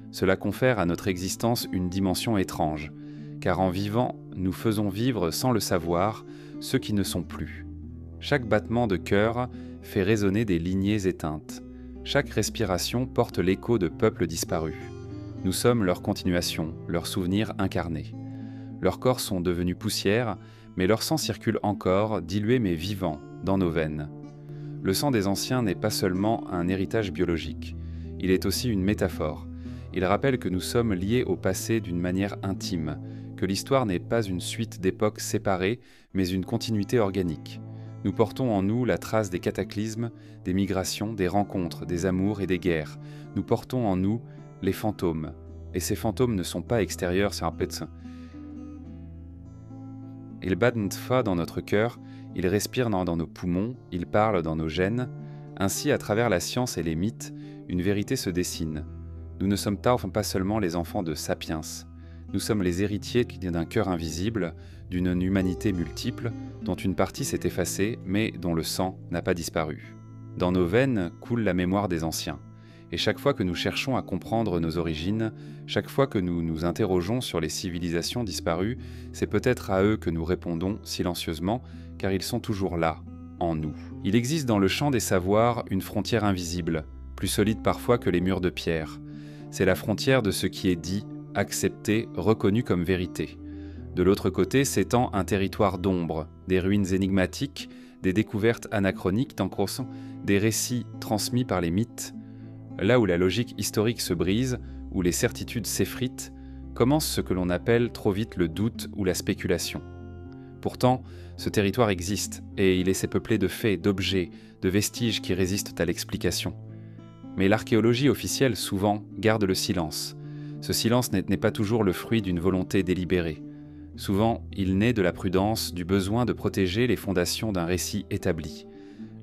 Cela confère à notre existence une dimension étrange, car en vivant, nous faisons vivre sans le savoir ceux qui ne sont plus. Chaque battement de cœur fait résonner des lignées éteintes. Chaque respiration porte l'écho de peuples disparus. Nous sommes leur continuation, leurs souvenirs incarnés. Leurs corps sont devenus poussière, Mais leur sang circule encore, dilué mais vivant, dans nos veines. Le sang des anciens n'est pas seulement un héritage biologique, il est aussi une métaphore. Il rappelle que nous sommes liés au passé d'une manière intime, que l'histoire n'est pas une suite d'époques séparées, mais une continuité organique. Nous portons en nous la trace des cataclysmes, des migrations, des rencontres, des amours et des guerres. Nous portons en nous les fantômes. Et ces fantômes ne sont pas extérieurs, c'est un pédecin. Ils battent fort dans notre cœur, ils respirent dans nos poumons, ils parlent dans nos gènes. Ainsi, à travers la science et les mythes, une vérité se dessine. Nous ne sommes pas seulement les enfants de Sapiens. Nous sommes les héritiers d'un cœur invisible, d'une humanité multiple, dont une partie s'est effacée, mais dont le sang n'a pas disparu. Dans nos veines coule la mémoire des anciens. Et chaque fois que nous cherchons à comprendre nos origines, chaque fois que nous nous interrogeons sur les civilisations disparues, c'est peut-être à eux que nous répondons silencieusement, car ils sont toujours là, en nous. Il existe dans le champ des savoirs une frontière invisible, plus solide parfois que les murs de pierre. C'est la frontière de ce qui est dit, accepté, reconnu comme vérité. De l'autre côté s'étend un territoire d'ombre, des ruines énigmatiques, des découvertes anachroniques, des récits transmis par les mythes. Là où la logique historique se brise, où les certitudes s'effritent, commence ce que l'on appelle trop vite le doute ou la spéculation. Pourtant, ce territoire existe, et il est peuplé de faits, d'objets, de vestiges qui résistent à l'explication. Mais l'archéologie officielle, souvent, garde le silence. Ce silence n'est pas toujours le fruit d'une volonté délibérée. Souvent, il naît de la prudence, du besoin de protéger les fondations d'un récit établi.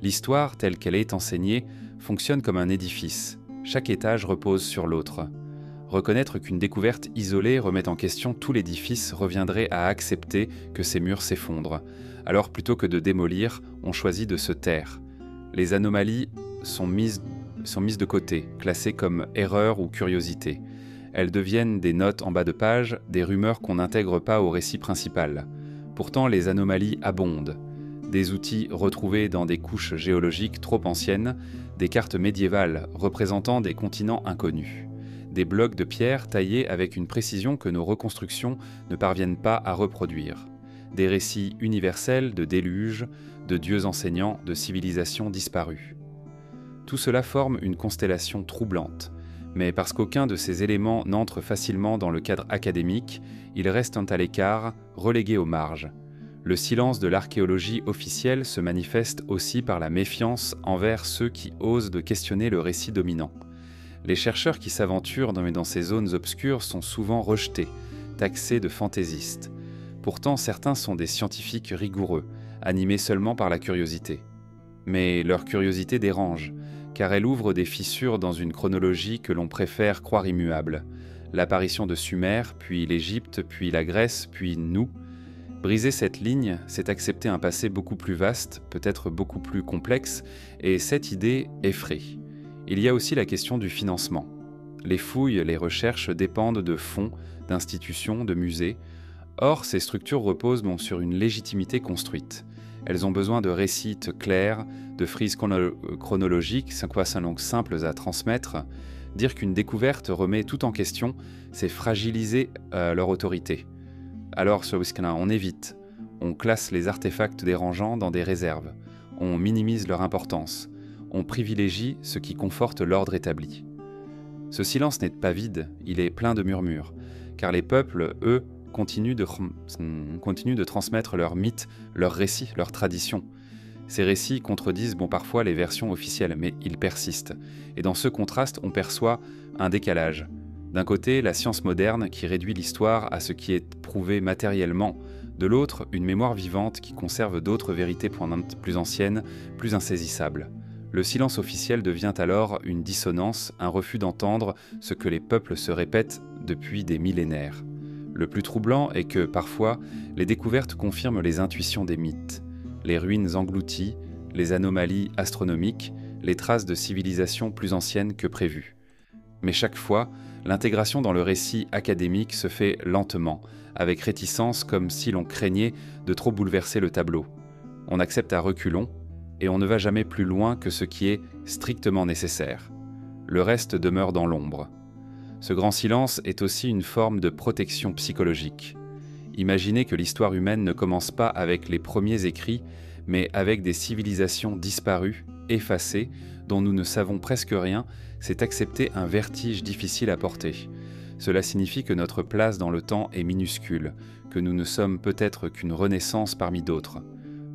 L'histoire, telle qu'elle est enseignée, fonctionne comme un édifice. Chaque étage repose sur l'autre. Reconnaître qu'une découverte isolée remet en question tout l'édifice reviendrait à accepter que ces murs s'effondrent. Alors plutôt que de démolir, on choisit de se taire. Les anomalies sont mises de côté, classées comme erreurs ou curiosités. Elles deviennent des notes en bas de page, des rumeurs qu'on n'intègre pas au récit principal. Pourtant, les anomalies abondent. Des outils retrouvés dans des couches géologiques trop anciennes, des cartes médiévales représentant des continents inconnus, des blocs de pierre taillés avec une précision que nos reconstructions ne parviennent pas à reproduire, des récits universels de déluges, de dieux enseignants, de civilisations disparues. Tout cela forme une constellation troublante, mais parce qu'aucun de ces éléments n'entre facilement dans le cadre académique, ils restent à l'écart, relégués aux marges. Le silence de l'archéologie officielle se manifeste aussi par la méfiance envers ceux qui osent de questionner le récit dominant. Les chercheurs qui s'aventurent dans ces zones obscures sont souvent rejetés, taxés de fantaisistes. Pourtant, certains sont des scientifiques rigoureux, animés seulement par la curiosité. Mais leur curiosité dérange, car elle ouvre des fissures dans une chronologie que l'on préfère croire immuable. L'apparition de Sumer, puis l'Égypte, puis la Grèce, puis nous. Briser cette ligne, c'est accepter un passé beaucoup plus vaste, peut-être beaucoup plus complexe, et cette idée effraie. Il y a aussi la question du financement. Les fouilles, les recherches dépendent de fonds, d'institutions, de musées. Or, ces structures reposent sur une légitimité construite. Elles ont besoin de récits clairs, de frises chronologiques, simples à transmettre. Dire qu'une découverte remet tout en question, c'est fragiliser leur autorité. Alors sur Wiskana, on évite, on classe les artefacts dérangeants dans des réserves, on minimise leur importance, on privilégie ce qui conforte l'ordre établi. Ce silence n'est pas vide, il est plein de murmures, car les peuples, eux, continuent de transmettre leurs mythes, leurs récits, leurs traditions. Ces récits contredisent parfois les versions officielles, mais ils persistent. Et dans ce contraste, on perçoit un décalage. D'un côté, la science moderne qui réduit l'histoire à ce qui est prouvé matériellement. De l'autre, une mémoire vivante qui conserve d'autres vérités plus anciennes, plus insaisissables. Le silence officiel devient alors une dissonance, un refus d'entendre ce que les peuples se répètent depuis des millénaires. Le plus troublant est que, parfois, les découvertes confirment les intuitions des mythes. Les ruines englouties, les anomalies astronomiques, les traces de civilisations plus anciennes que prévues. Mais chaque fois, l'intégration dans le récit académique se fait lentement, avec réticence comme si l'on craignait de trop bouleverser le tableau. On accepte à reculons, et on ne va jamais plus loin que ce qui est strictement nécessaire. Le reste demeure dans l'ombre. Ce grand silence est aussi une forme de protection psychologique. Imaginez que l'histoire humaine ne commence pas avec les premiers écrits, mais avec des civilisations disparues, effacées, dont nous ne savons presque rien, c'est accepter un vertige difficile à porter. Cela signifie que notre place dans le temps est minuscule, que nous ne sommes peut-être qu'une renaissance parmi d'autres.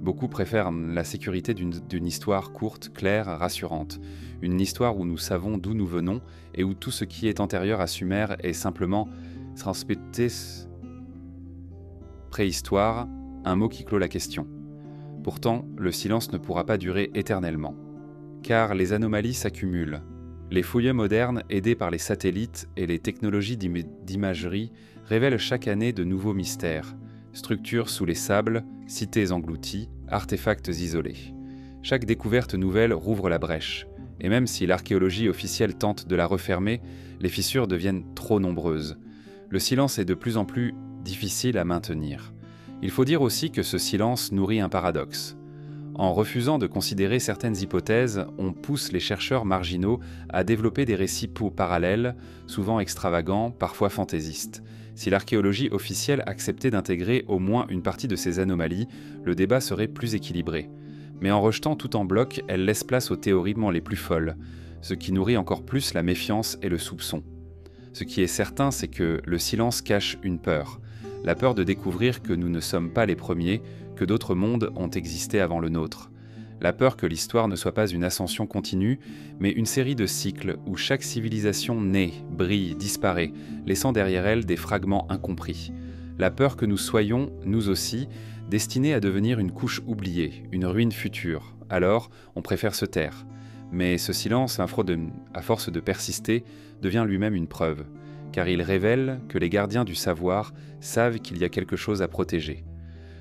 Beaucoup préfèrent la sécurité d'une histoire courte, claire, rassurante. Une histoire où nous savons d'où nous venons et où tout ce qui est antérieur à Sumer est simplement transmetté. Préhistoire, un mot qui clôt la question. Pourtant, le silence ne pourra pas durer éternellement. Car les anomalies s'accumulent. Les fouilles modernes, aidées par les satellites et les technologies d'imagerie, révèlent chaque année de nouveaux mystères. Structures sous les sables, cités englouties, artefacts isolés. Chaque découverte nouvelle rouvre la brèche. Et même si l'archéologie officielle tente de la refermer, les fissures deviennent trop nombreuses. Le silence est de plus en plus difficile à maintenir. Il faut dire aussi que ce silence nourrit un paradoxe. En refusant de considérer certaines hypothèses, on pousse les chercheurs marginaux à développer des récits parallèles, souvent extravagants, parfois fantaisistes. Si l'archéologie officielle acceptait d'intégrer au moins une partie de ces anomalies, le débat serait plus équilibré. Mais en rejetant tout en bloc, elle laisse place aux théories les plus folles, ce qui nourrit encore plus la méfiance et le soupçon. Ce qui est certain, c'est que le silence cache une peur. La peur de découvrir que nous ne sommes pas les premiers, que d'autres mondes ont existé avant le nôtre. La peur que l'histoire ne soit pas une ascension continue, mais une série de cycles où chaque civilisation naît, brille, disparaît, laissant derrière elle des fragments incompris. La peur que nous soyons, nous aussi, destinés à devenir une couche oubliée, une ruine future. Alors, on préfère se taire. Mais ce silence, à force de persister, devient lui-même une preuve, car il révèle que les gardiens du savoir savent qu'il y a quelque chose à protéger.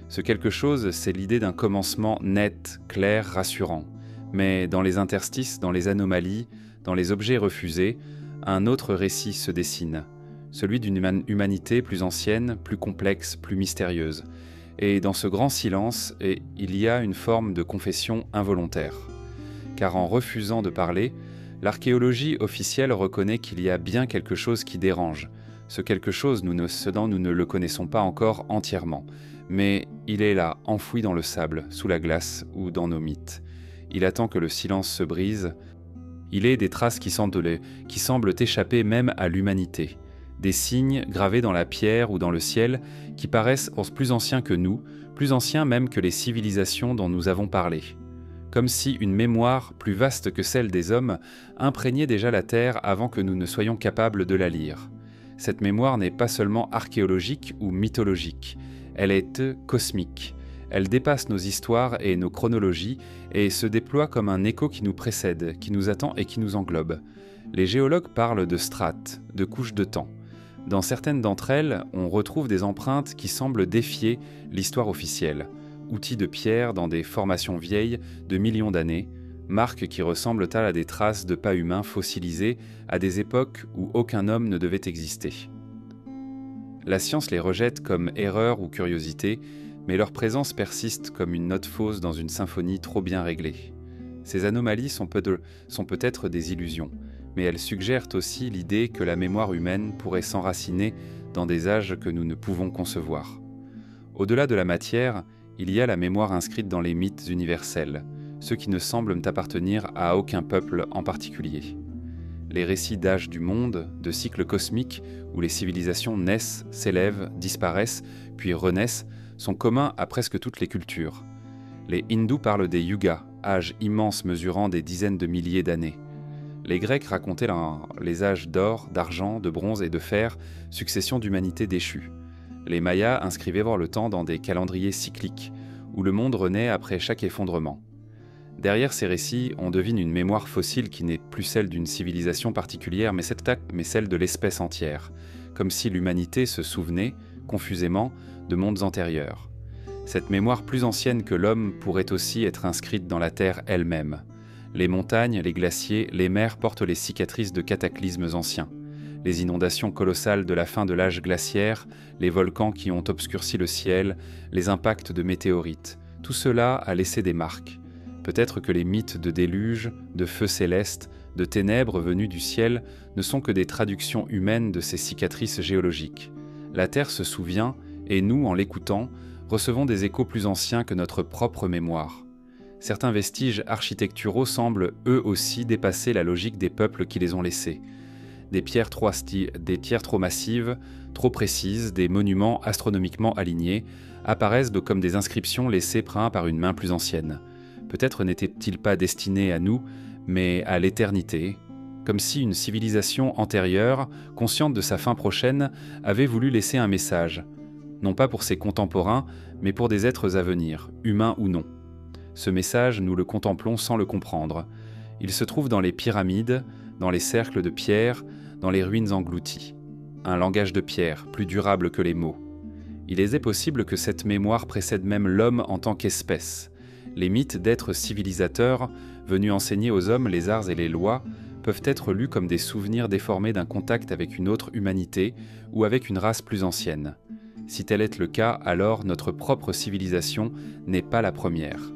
Ce quelque chose, c'est l'idée d'un commencement net, clair, rassurant. Mais dans les interstices, dans les anomalies, dans les objets refusés, un autre récit se dessine. Celui d'une humanité plus ancienne, plus complexe, plus mystérieuse. Et dans ce grand silence, il y a une forme de confession involontaire. Car en refusant de parler, l'archéologie officielle reconnaît qu'il y a bien quelque chose qui dérange. Ce quelque chose, ce dont nous ne le connaissons pas encore entièrement. Mais il est là, enfoui dans le sable, sous la glace ou dans nos mythes. Il attend que le silence se brise. Il est des traces qui semblent échapper même à l'humanité. Des signes gravés dans la pierre ou dans le ciel qui paraissent plus anciens que nous, plus anciens même que les civilisations dont nous avons parlé. Comme si une mémoire plus vaste que celle des hommes imprégnait déjà la Terre avant que nous ne soyons capables de la lire. Cette mémoire n'est pas seulement archéologique ou mythologique. Elle est cosmique. Elle dépasse nos histoires et nos chronologies et se déploie comme un écho qui nous précède, qui nous attend et qui nous englobe. Les géologues parlent de strates, de couches de temps. Dans certaines d'entre elles, on retrouve des empreintes qui semblent défier l'histoire officielle. Outils de pierre dans des formations vieilles de millions d'années, marques qui ressemblent à des traces de pas humains fossilisés à des époques où aucun homme ne devait exister. La science les rejette comme erreur ou curiosité, mais leur présence persiste comme une note fausse dans une symphonie trop bien réglée. Ces anomalies sont peut-être des illusions, mais elles suggèrent aussi l'idée que la mémoire humaine pourrait s'enraciner dans des âges que nous ne pouvons concevoir. Au-delà de la matière, il y a la mémoire inscrite dans les mythes universels, ceux qui ne semblent appartenir à aucun peuple en particulier. Les récits d'âges du monde, de cycles cosmiques où les civilisations naissent, s'élèvent, disparaissent, puis renaissent, sont communs à presque toutes les cultures. Les hindous parlent des yugas, âges immenses mesurant des dizaines de milliers d'années. Les Grecs racontaient les âges d'or, d'argent, de bronze et de fer, succession d'humanités déchues. Les Mayas inscrivaient le temps dans des calendriers cycliques, où le monde renaît après chaque effondrement. Derrière ces récits, on devine une mémoire fossile qui n'est plus celle d'une civilisation particulière, mais celle de l'espèce entière, comme si l'humanité se souvenait, confusément, de mondes antérieurs. Cette mémoire plus ancienne que l'homme pourrait aussi être inscrite dans la Terre elle-même. Les montagnes, les glaciers, les mers portent les cicatrices de cataclysmes anciens. Les inondations colossales de la fin de l'âge glaciaire, les volcans qui ont obscurci le ciel, les impacts de météorites, tout cela a laissé des marques. Peut-être que les mythes de déluge, de feux célestes, de ténèbres venues du ciel ne sont que des traductions humaines de ces cicatrices géologiques. La Terre se souvient Et nous, en l'écoutant, recevons des échos plus anciens que notre propre mémoire. Certains vestiges architecturaux semblent eux aussi dépasser la logique des peuples qui les ont laissés. Des pierres trop massives, trop précises, des monuments astronomiquement alignés, apparaissent comme des inscriptions laissées par une main plus ancienne. Peut-être n'étaient-ils pas destinés à nous, mais à l'éternité, comme si une civilisation antérieure, consciente de sa fin prochaine, avait voulu laisser un message, non pas pour ses contemporains, mais pour des êtres à venir, humains ou non. Ce message, nous le contemplons sans le comprendre. Il se trouve dans les pyramides, dans les cercles de pierre, dans les ruines englouties. Un langage de pierre, plus durable que les mots. Il est possible que cette mémoire précède même l'homme en tant qu'espèce. Les mythes d'êtres civilisateurs, venus enseigner aux hommes les arts et les lois, peuvent être lus comme des souvenirs déformés d'un contact avec une autre humanité ou avec une race plus ancienne. Si tel est le cas, alors notre propre civilisation n'est pas la première.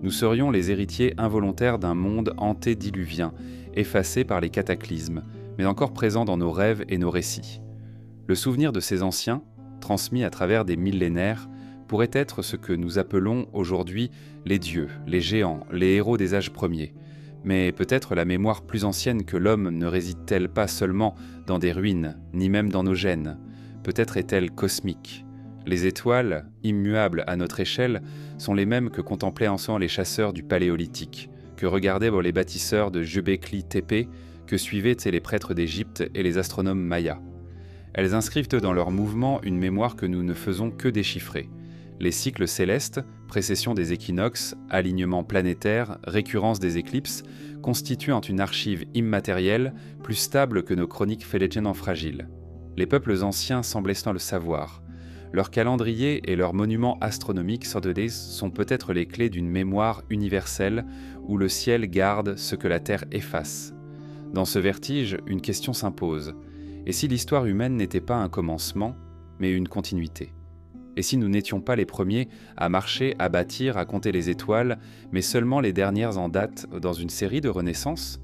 Nous serions les héritiers involontaires d'un monde antédiluvien, effacé par les cataclysmes, mais encore présent dans nos rêves et nos récits. Le souvenir de ces anciens, transmis à travers des millénaires, pourrait être ce que nous appelons aujourd'hui les dieux, les géants, les héros des âges premiers. Mais peut-être la mémoire plus ancienne que l'homme ne réside-t-elle pas seulement dans des ruines, ni même dans nos gènes. Peut-être est-elle cosmique. Les étoiles, immuables à notre échelle, sont les mêmes que contemplaient ensemble les chasseurs du Paléolithique, que regardaient les bâtisseurs de Göbekli Tepe, que suivaient les prêtres d'Égypte et les astronomes mayas. Elles inscrivent dans leur mouvement une mémoire que nous ne faisons que déchiffrer. Les cycles célestes, précession des équinoxes, alignement planétaire, récurrence des éclipses, constituant une archive immatérielle, plus stable que nos chroniques félétiennes fragiles. Les peuples anciens semblaient sans le savoir. Leurs calendriers et leurs monuments astronomiques sont peut-être les clés d'une mémoire universelle où le ciel garde ce que la terre efface. Dans ce vertige, une question s'impose. Et si l'histoire humaine n'était pas un commencement, mais une continuité ? Et si nous n'étions pas les premiers à marcher, à bâtir, à compter les étoiles, mais seulement les dernières en date dans une série de renaissances ?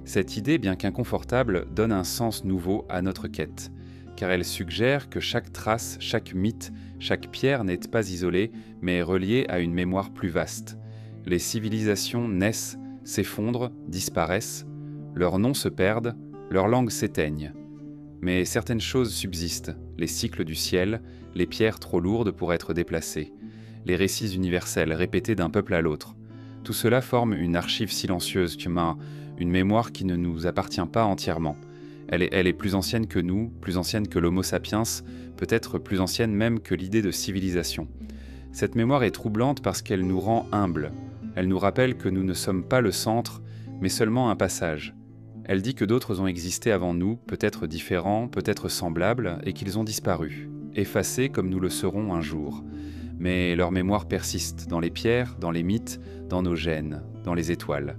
Cette idée, bien qu'inconfortable, donne un sens nouveau à notre quête, car elle suggère que chaque trace, chaque mythe, chaque pierre n'est pas isolée, mais est reliée à une mémoire plus vaste. Les civilisations naissent, s'effondrent, disparaissent, leurs noms se perdent, leurs langues s'éteignent. Mais certaines choses subsistent, les cycles du ciel, les pierres trop lourdes pour être déplacées, les récits universels répétés d'un peuple à l'autre. Tout cela forme une archive silencieuse, une mémoire qui ne nous appartient pas entièrement. Elle est plus ancienne que nous, plus ancienne que l'Homo sapiens, peut-être plus ancienne même que l'idée de civilisation. Cette mémoire est troublante parce qu'elle nous rend humbles. Elle nous rappelle que nous ne sommes pas le centre, mais seulement un passage. Elle dit que d'autres ont existé avant nous, peut-être différents, peut-être semblables, et qu'ils ont disparu, effacés comme nous le serons un jour. Mais leur mémoire persiste dans les pierres, dans les mythes, dans nos gènes, dans les étoiles.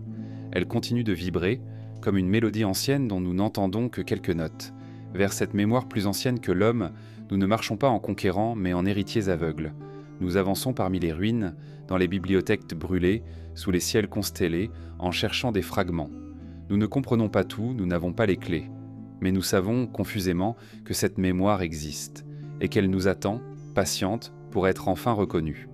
Elle continue de vibrer, comme une mélodie ancienne dont nous n'entendons que quelques notes. Vers cette mémoire plus ancienne que l'homme, nous ne marchons pas en conquérants, mais en héritiers aveugles. Nous avançons parmi les ruines, dans les bibliothèques brûlées, sous les ciels constellés, en cherchant des fragments. Nous ne comprenons pas tout, nous n'avons pas les clés. Mais nous savons, confusément, que cette mémoire existe, et qu'elle nous attend, patiente, pour être enfin reconnue.